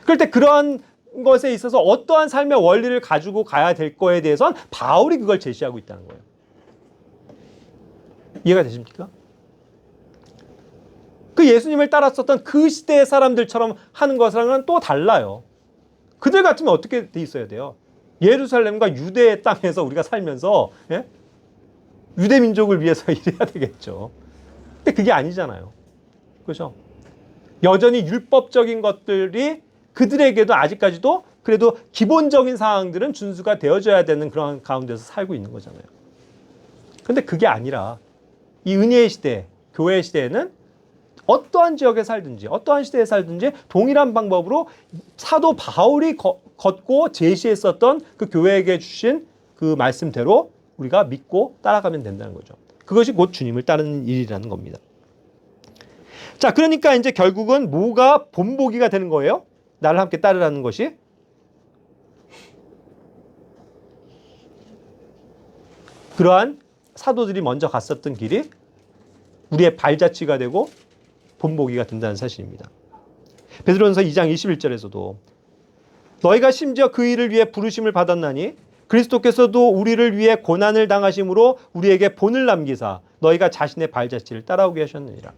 그럴 때 그러한 것에 있어서 어떠한 삶의 원리를 가지고 가야 될 거에 대해서는 바울이 그걸 제시하고 있다는 거예요. 이해가 되십니까? 그 예수님을 따랐었던 그 시대의 사람들처럼 하는 것랑은 또 달라요. 그들 같으면 어떻게 돼 있어야 돼요? 예루살렘과 유대의 땅에서 우리가 살면서 유대 민족을 위해서 일해야 되겠죠. 근데 그게 아니잖아요. 그렇죠? 여전히 율법적인 것들이 그들에게도 아직까지도 그래도 기본적인 사항들은 준수가 되어져야 되는 그런 가운데서 살고 있는 거잖아요. 그런데 그게 아니라 이 은혜의 시대, 교회의 시대에는 어떠한 지역에 살든지 어떠한 시대에 살든지 동일한 방법으로 사도 바울이 걷고 제시했었던 그 교회에게 주신 그 말씀대로 우리가 믿고 따라가면 된다는 거죠. 그것이 곧 주님을 따르는 일이라는 겁니다. 자, 그러니까 이제 결국은 뭐가 본보기가 되는 거예요? 나를 함께 따르라는 것이. 그러한 사도들이 먼저 갔었던 길이 우리의 발자취가 되고 본보기가 된다는 사실입니다. 베드로전서 2장 21절에서도 너희가 심지어 그 일을 위해 부르심을 받았나니 그리스도께서도 우리를 위해 고난을 당하심으로 우리에게 본을 남기사 너희가 자신의 발자취를 따라오게 하셨느니라.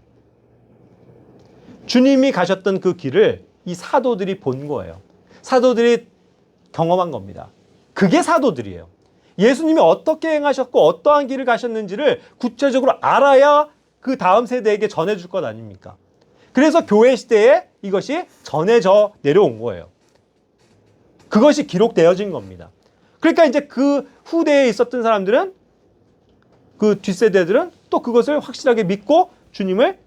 주님이 가셨던 그 길을 이 사도들이 본 거예요. 사도들이 경험한 겁니다. 그게 사도들이에요. 예수님이 어떻게 행하셨고 어떠한 길을 가셨는지를 구체적으로 알아야 그 다음 세대에게 전해줄 것 아닙니까? 그래서 교회 시대에 이것이 전해져 내려온 거예요. 그것이 기록되어진 겁니다. 그러니까 이제 그 후대에 있었던 사람들은, 그 뒷세대들은 또 그것을 확실하게 믿고 주님을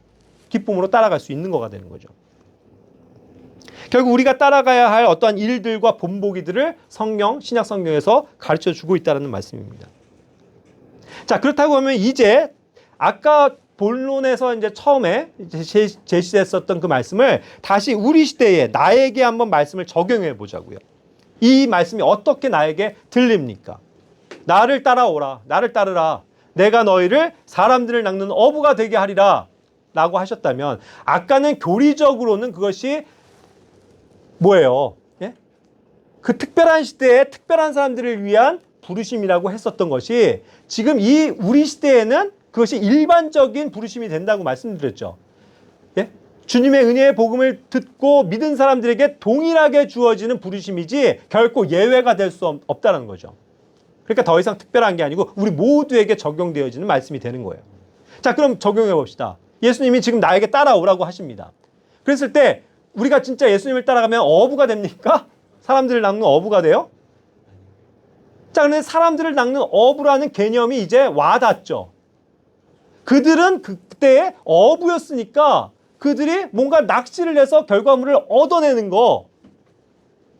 기쁨으로 따라갈 수 있는 거가 되는 거죠. 결국 우리가 따라가야 할 어떠한 일들과 본보기들을 성경, 신약 성경에서 가르쳐 주고 있다는 말씀입니다. 자, 그렇다고 하면 이제 아까 본론에서 이제 처음에 제시했었던 그 말씀을 다시 우리 시대에 나에게 한번 말씀을 적용해 보자고요. 이 말씀이 어떻게 나에게 들립니까? 나를 따라오라, 나를 따르라. 내가 너희를 사람들을 낚는 어부가 되게 하리라 라고 하셨다면 아까는 교리적으로는 그것이 뭐예요? 예? 그 특별한 시대에 특별한 사람들을 위한 부르심이라고 했었던 것이 지금 이 우리 시대에는 그것이 일반적인 부르심이 된다고 말씀드렸죠. 예? 주님의 은혜의 복음을 듣고 믿은 사람들에게 동일하게 주어지는 부르심이지 결코 예외가 될 수 없다는 거죠. 그러니까 더 이상 특별한 게 아니고 우리 모두에게 적용되어지는 말씀이 되는 거예요. 자, 그럼 적용해 봅시다. 예수님이 지금 나에게 따라오라고 하십니다. 그랬을 때 우리가 진짜 예수님을 따라가면 어부가 됩니까? 사람들을 낚는 어부가 돼요? 자, 그런데 사람들을 낚는 어부라는 개념이 이제 와닿죠. 그들은 그때의 어부였으니까 그들이 뭔가 낚시를 해서 결과물을 얻어내는 거,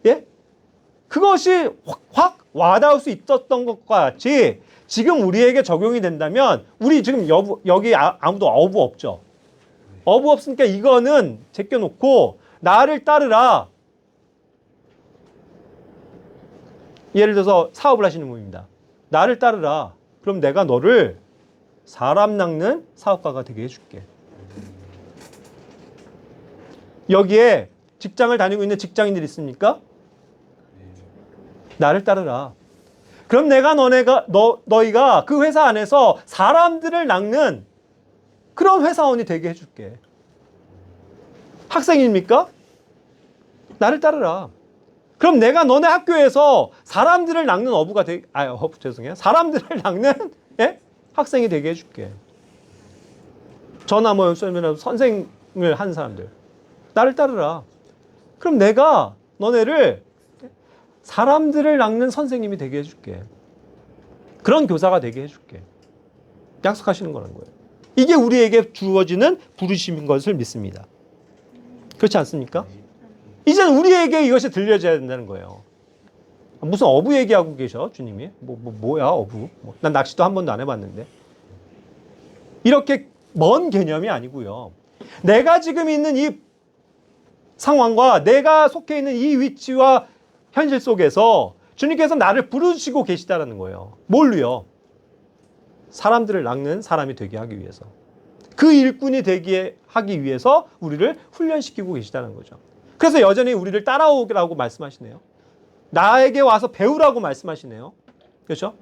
예? 그것이 확 와닿을 수 있었던 것과 같이 지금 우리에게 적용이 된다면 우리 지금 여기 아무도 어부 없죠. 어부 없으니까 이거는 제껴놓고 나를 따르라. 예를 들어서 사업을 하시는 분입니다. 나를 따르라. 그럼 내가 너를 사람 낚는 사업가가 되게 해줄게. 여기에 직장을 다니고 있는 직장인들이 있습니까? 나를 따르라. 그럼 내가 너희가 그 회사 안에서 사람들을 낚는 그런 회사원이 되게 해줄게. 학생입니까? 나를 따르라. 그럼 내가 너네 학교에서 사람들을 낚는 어부가 되게, 죄송해요. 사람들을 낚는, 예? 학생이 되게 해줄게. 저나 뭐 선생을 하는 사람들. 나를 따르라. 그럼 내가 너네를 사람들을 낚는 선생님이 되게 해줄게. 그런 교사가 되게 해줄게. 약속하시는 거라는 거예요. 이게 우리에게 주어지는 부르심인 것을 믿습니다. 그렇지 않습니까? 이제는 우리에게 이것이 들려져야 된다는 거예요. 무슨 어부 얘기하고 계셔, 주님이? 뭐야, 어부? 난 낚시도 한 번도 안 해봤는데. 이렇게 먼 개념이 아니고요. 내가 지금 있는 이 상황과 내가 속해 있는 이 위치와 현실 속에서 주님께서 나를 부르시고 계시다는 거예요. 뭘로요? 사람들을 낚는 사람이 되게 하기 위해서. 그 일꾼이 되게 하기 위해서 우리를 훈련시키고 계시다는 거죠. 그래서 여전히 우리를 따라오라고 말씀하시네요. 나에게 와서 배우라고 말씀하시네요. 그렇죠?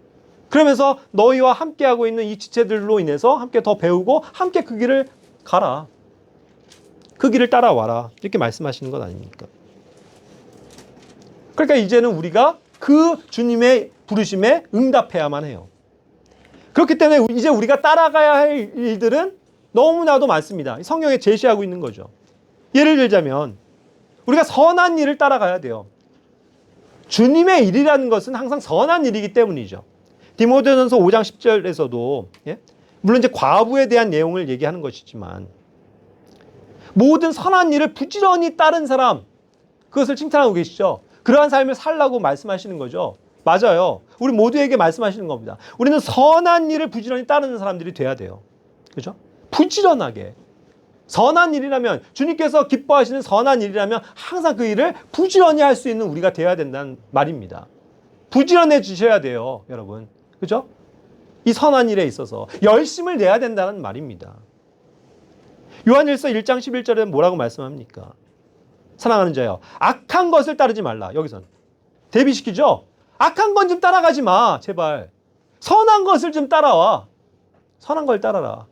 그러면서 너희와 함께하고 있는 이 지체들로 인해서 함께 더 배우고 함께 그 길을 가라. 그 길을 따라와라. 이렇게 말씀하시는 것 아닙니까? 그러니까 이제는 우리가 그 주님의 부르심에 응답해야만 해요. 그렇기 때문에 이제 우리가 따라가야 할 일들은 너무나도 많습니다. 성경에 제시하고 있는 거죠. 예를 들자면 우리가 선한 일을 따라가야 돼요. 주님의 일이라는 것은 항상 선한 일이기 때문이죠. 디모데전서 5장 10절에서도 물론 이제 과부에 대한 내용을 얘기하는 것이지만 모든 선한 일을 부지런히 따른 사람, 그것을 칭찬하고 계시죠. 그러한 삶을 살라고 말씀하시는 거죠. 맞아요. 우리 모두에게 말씀하시는 겁니다. 우리는 선한 일을 부지런히 따르는 사람들이 돼야 돼요. 그죠? 부지런하게. 선한 일이라면, 주님께서 기뻐하시는 선한 일이라면 항상 그 일을 부지런히 할 수 있는 우리가 돼야 된다는 말입니다. 부지런해 주셔야 돼요, 여러분. 그죠? 이 선한 일에 있어서 열심을 내야 된다는 말입니다. 요한일서 1장 11절에 뭐라고 말씀합니까? 사랑하는 자여, 악한 것을 따르지 말라. 여기선 대비시키죠? 악한 건 좀 따라가지 마, 제발. 선한 것을 좀 따라와. 선한 걸 따라라.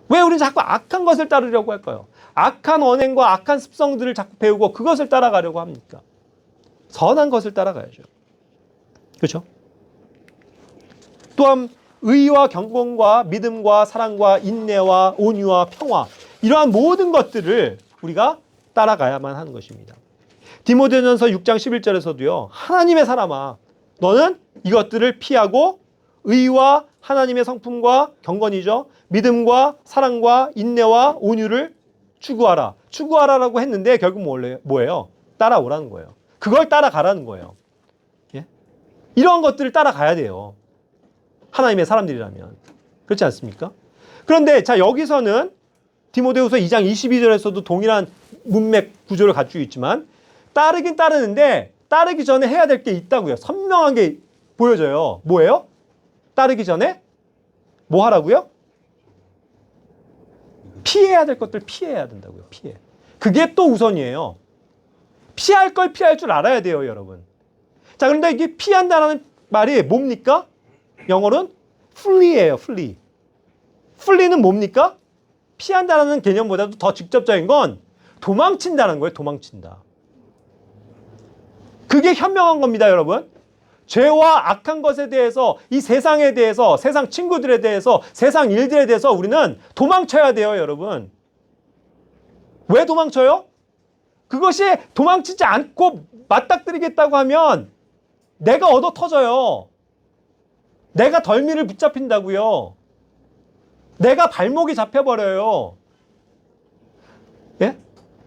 왜 우리는 자꾸 악한 것을 따르려고 할까요? 악한 언행과 악한 습성들을 자꾸 배우고 그것을 따라가려고 합니까? 선한 것을 따라가야죠. 그렇죠? 또한 의와 경건과 믿음과 사랑과 인내와 온유와 평화, 이러한 모든 것들을 우리가 따라가야만 하는 것입니다. 디모데전서 6장 11절에서도요. 하나님의 사람아, 너는 이것들을 피하고 의와 하나님의 성품과 경건이죠. 믿음과 사랑과 인내와 온유를 추구하라. 추구하라라고 했는데 결국 뭐예요? 따라오라는 거예요. 그걸 따라가라는 거예요. 예? 이런 것들을 따라가야 돼요. 하나님의 사람들이라면. 그렇지 않습니까? 그런데 자, 여기서는 디모데후서 2장 22절에서도 동일한 문맥 구조를 갖추고 있지만 따르긴 따르는데 따르기 전에 해야 될 게 있다고요. 선명한 게 보여져요. 뭐예요? 따르기 전에 뭐 하라고요? 피해야 될 것들 피해야 된다고요. 피해. 그게 또 우선이에요. 피할 걸 피할 줄 알아야 돼요, 여러분. 자, 그런데 이게 피한다는 말이 뭡니까? 영어로는 flee예요, flee. flee는 뭡니까? 피한다는 개념보다도 더 직접적인 건 도망친다는 거예요, 도망친다. 그게 현명한 겁니다, 여러분. 죄와 악한 것에 대해서, 이 세상에 대해서, 세상 친구들에 대해서, 세상 일들에 대해서 우리는 도망쳐야 돼요, 여러분. 왜 도망쳐요? 그것이 도망치지 않고 맞닥뜨리겠다고 하면 내가 얻어 터져요. 내가 덜미를 붙잡힌다고요. 내가 발목이 잡혀버려요. 예?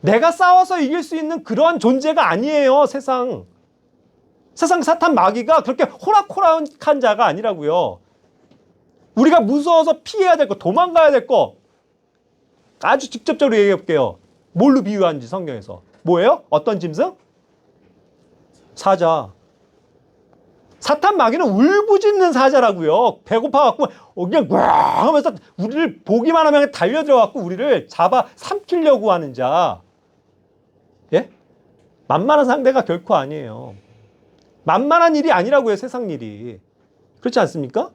내가 싸워서 이길 수 있는 그러한 존재가 아니에요, 세상. 세상 사탄 마귀가 그렇게 호락호락한 자가 아니라고요. 우리가 무서워서 피해야 될 거, 도망가야 될 거 아주 직접적으로 얘기해 볼게요. 뭘로 비유하는지 성경에서. 뭐예요? 어떤 짐승? 사자. 사탄 마귀는 울부짖는 사자라고요. 배고파갖고 그냥 꽝 하면서 우리를 보기만 하면 달려들어갖고 우리를 잡아 삼키려고 하는 자. 예? 만만한 상대가 결코 아니에요. 만만한 일이 아니라고요, 세상 일이. 그렇지 않습니까?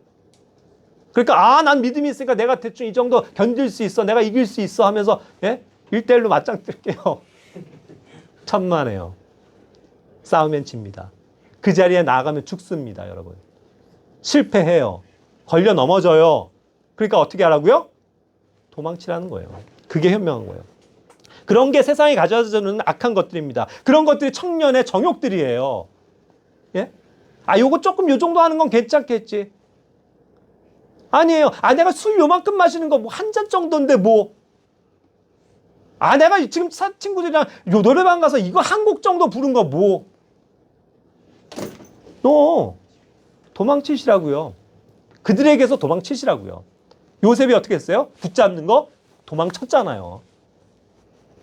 그러니까 난 믿음이 있으니까 내가 대충 이 정도 견딜 수 있어, 내가 이길 수 있어 하면서 1대1로 맞짱 뜰게요. 천만에요. 싸우면 집니다. 그 자리에 나가면 죽습니다, 여러분. 실패해요. 걸려 넘어져요. 그러니까 어떻게 하라고요? 도망치라는 거예요. 그게 현명한 거예요. 그런 게 세상이 가져다주는 악한 것들입니다. 그런 것들이 청년의 정욕들이에요. 예? 요거 조금 요 정도 하는 건 괜찮겠지. 아니에요. 내가 술 요만큼 마시는 거 뭐 한 잔 정도인데 뭐. 내가 지금 친구들이랑 요 노래방 가서 이거 한 곡 정도 부른 거 뭐. 도망치시라고요. 그들에게서 도망치시라고요. 요셉이 어떻게 했어요? 붙잡는 거 도망쳤잖아요.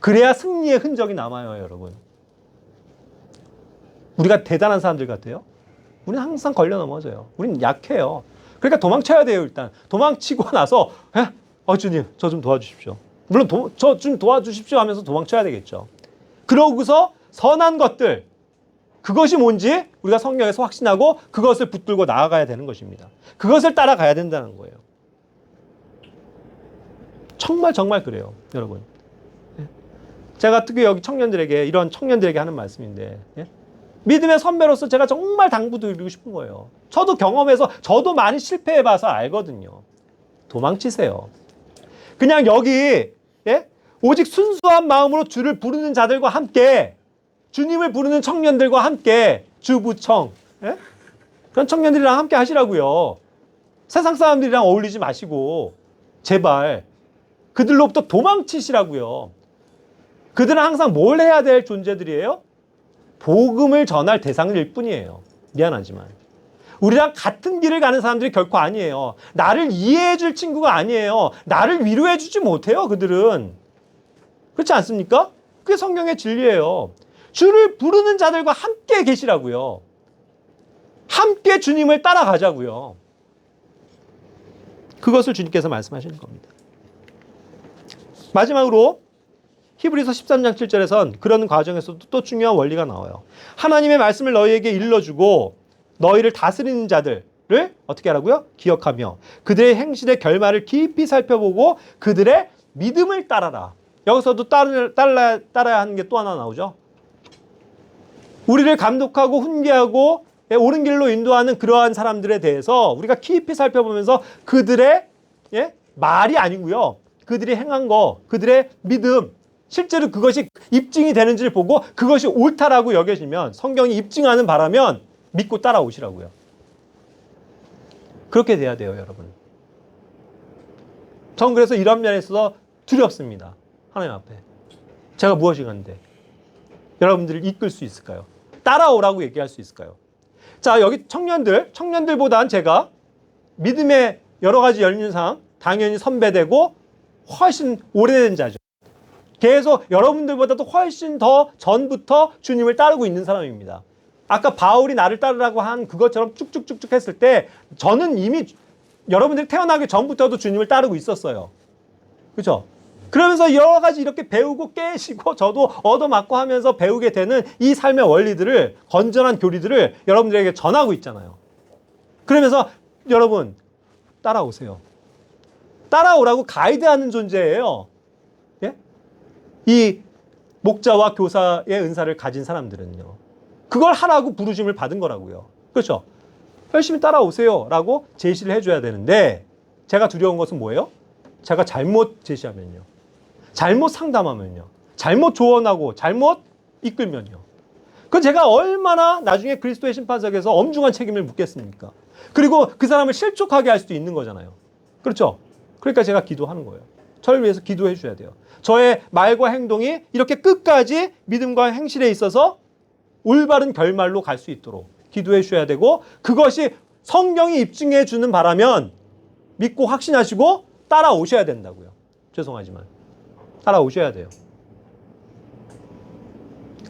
그래야 승리의 흔적이 남아요, 여러분. 우리가 대단한 사람들 같아요? 우리는 항상 걸려 넘어져요. 우리는 약해요. 그러니까 도망쳐야 돼요, 일단. 도망치고 나서 주님, 저 좀 도와주십시오. 물론 저 좀 도와주십시오 하면서 도망쳐야 되겠죠. 그러고서 선한 것들, 그것이 뭔지 우리가 성경에서 확신하고 그것을 붙들고 나아가야 되는 것입니다. 그것을 따라가야 된다는 거예요. 정말 그래요, 여러분. 제가 특히 여기 청년들에게, 이런 청년들에게 하는 말씀인데, 믿음의 선배로서 제가 정말 당부드리고 싶은 거예요. 저도 경험해서, 저도 많이 실패해봐서 알거든요. 도망치세요. 그냥 여기 오직 순수한 마음으로 주를 부르는 자들과 함께, 주님을 부르는 청년들과 함께, 주부청, 그런 청년들이랑 함께 하시라고요. 세상 사람들이랑 어울리지 마시고, 제발. 그들로부터 도망치시라고요. 그들은 항상 뭘 해야 될 존재들이에요? 복음을 전할 대상일 뿐이에요. 미안하지만. 우리랑 같은 길을 가는 사람들이 결코 아니에요. 나를 이해해 줄 친구가 아니에요. 나를 위로해 주지 못해요, 그들은. 그렇지 않습니까? 그게 성경의 진리예요. 주를 부르는 자들과 함께 계시라고요. 함께 주님을 따라가자고요. 그것을 주님께서 말씀하시는 겁니다. 마지막으로 히브리서 13장 7절에선 그런 과정에서도 또 중요한 원리가 나와요. 하나님의 말씀을 너희에게 일러주고 너희를 다스리는 자들을 어떻게 하라고요? 기억하며 그들의 행실의 결말을 깊이 살펴보고 그들의 믿음을 따라라. 여기서도 따라야 하는 게 또 하나 나오죠. 우리를 감독하고 훈계하고 옳은 길로 인도하는 그러한 사람들에 대해서 우리가 깊이 살펴보면서 그들의 말이 아니고요. 그들이 행한 거, 그들의 믿음, 실제로 그것이 입증이 되는지를 보고 그것이 옳다라고 여겨지면 성경이 입증하는 바라면 믿고 따라오시라고요. 그렇게 돼야 돼요, 여러분. 전 그래서 이런 면에 있어서 두렵습니다. 하나님 앞에. 제가 무엇이 간데 여러분들을 이끌 수 있을까요? 따라오라고 얘기할 수 있을까요? 자, 여기 청년들보단 제가 믿음의 여러 가지 연륜상 당연히 선배되고 훨씬 오래된 자죠. 계속 여러분들보다도 훨씬 더 전부터 주님을 따르고 있는 사람입니다. 아까 바울이 나를 따르라고 한 그것처럼 쭉쭉쭉쭉 했을 때 저는 이미 여러분들이 태어나기 전부터도 주님을 따르고 있었어요. 그렇죠? 그러면서 여러 가지 이렇게 배우고 깨시고 저도 얻어맞고 하면서 배우게 되는 이 삶의 원리들을, 건전한 교리들을 여러분들에게 전하고 있잖아요. 그러면서 여러분 따라오세요. 따라오라고 가이드하는 존재예요. 예? 이 목자와 교사의 은사를 가진 사람들은요. 그걸 하라고 부르심을 받은 거라고요. 그렇죠? 열심히 따라오세요 라고 제시를 해줘야 되는데 제가 두려운 것은 뭐예요? 제가 잘못 제시하면요. 잘못 상담하면요. 잘못 조언하고 잘못 이끌면요. 그건 제가 얼마나 나중에 그리스도의 심판석에서 엄중한 책임을 묻겠습니까? 그리고 그 사람을 실족하게 할 수도 있는 거잖아요. 그렇죠? 그러니까 제가 기도하는 거예요. 저를 위해서 기도해 주셔야 돼요. 저의 말과 행동이 이렇게 끝까지 믿음과 행실에 있어서 올바른 결말로 갈 수 있도록 기도해 주셔야 되고 그것이 성경이 입증해 주는 바라면 믿고 확신하시고 따라오셔야 된다고요. 죄송하지만 따라오셔야 돼요.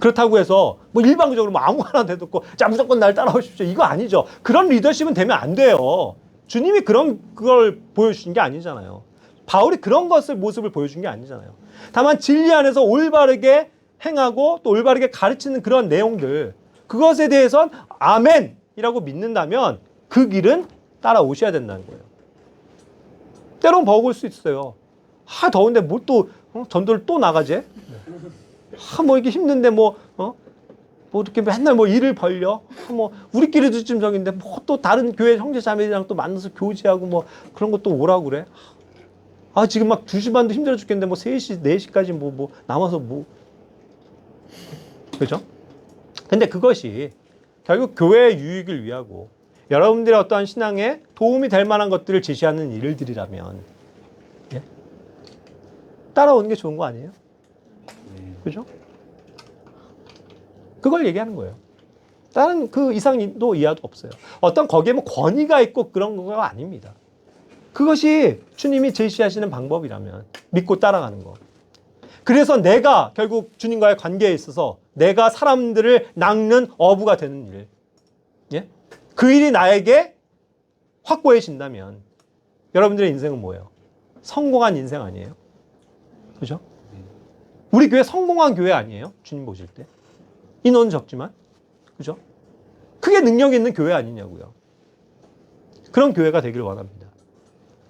그렇다고 해서 뭐 일방적으로 뭐 아무거나 대놓고 자 무조건 날 따라오십시오. 이거 아니죠. 그런 리더십은 되면 안 돼요. 주님이 그걸 보여주신 게 아니잖아요. 바울이 그런 모습을 보여준 게 아니잖아요. 다만 진리 안에서 올바르게 행하고 또 올바르게 가르치는 그런 내용들 그것에 대해선 아멘이라고 믿는다면 그 길은 따라오셔야 된다는 거예요. 때론 버거울 수 있어요. 더운데 뭐 또 전도를 또 나가지? 뭐 이게 힘든데 뭐 이렇게 맨날 뭐 일을 벌려? 우리끼리도 좀 저긴데 뭐 또 다른 교회 형제 자매들이랑 또 만나서 교제하고 뭐 그런 것도 오라고 그래? 지금 막 2시 반도 힘들어 죽겠는데 뭐 3시, 4시까지 뭐 남아서 뭐. 그죠? 근데 그것이 결국 교회의 유익을 위하고 여러분들의 어떠한 신앙에 도움이 될 만한 것들을 제시하는 일들이라면 예? 따라오는 게 좋은 거 아니에요? 그죠? 그걸 얘기하는 거예요. 다른 그 이상도 이하도 없어요. 어떤 거기에 뭐 권위가 있고 그런 거가 아닙니다. 그것이 주님이 제시하시는 방법이라면 믿고 따라가는 거. 그래서 내가 결국 주님과의 관계에 있어서 내가 사람들을 낚는 어부가 되는 일. 예? 그 일이 나에게 확고해진다면 여러분들의 인생은 뭐예요? 성공한 인생 아니에요? 그죠? 우리 교회 성공한 교회 아니에요? 주님 보실 때. 인원은 적지만. 그죠? 크게 능력 있는 교회 아니냐고요. 그런 교회가 되기를 원합니다.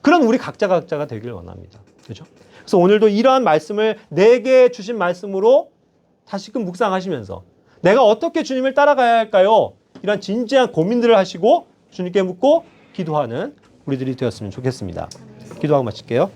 그런 우리 각자가 되기를 원합니다. 그죠? 그래서 오늘도 이러한 말씀을 내게 주신 말씀으로 다시금 묵상하시면서 내가 어떻게 주님을 따라가야 할까요? 이런 진지한 고민들을 하시고 주님께 묻고 기도하는 우리들이 되었으면 좋겠습니다. 기도하고 마칠게요.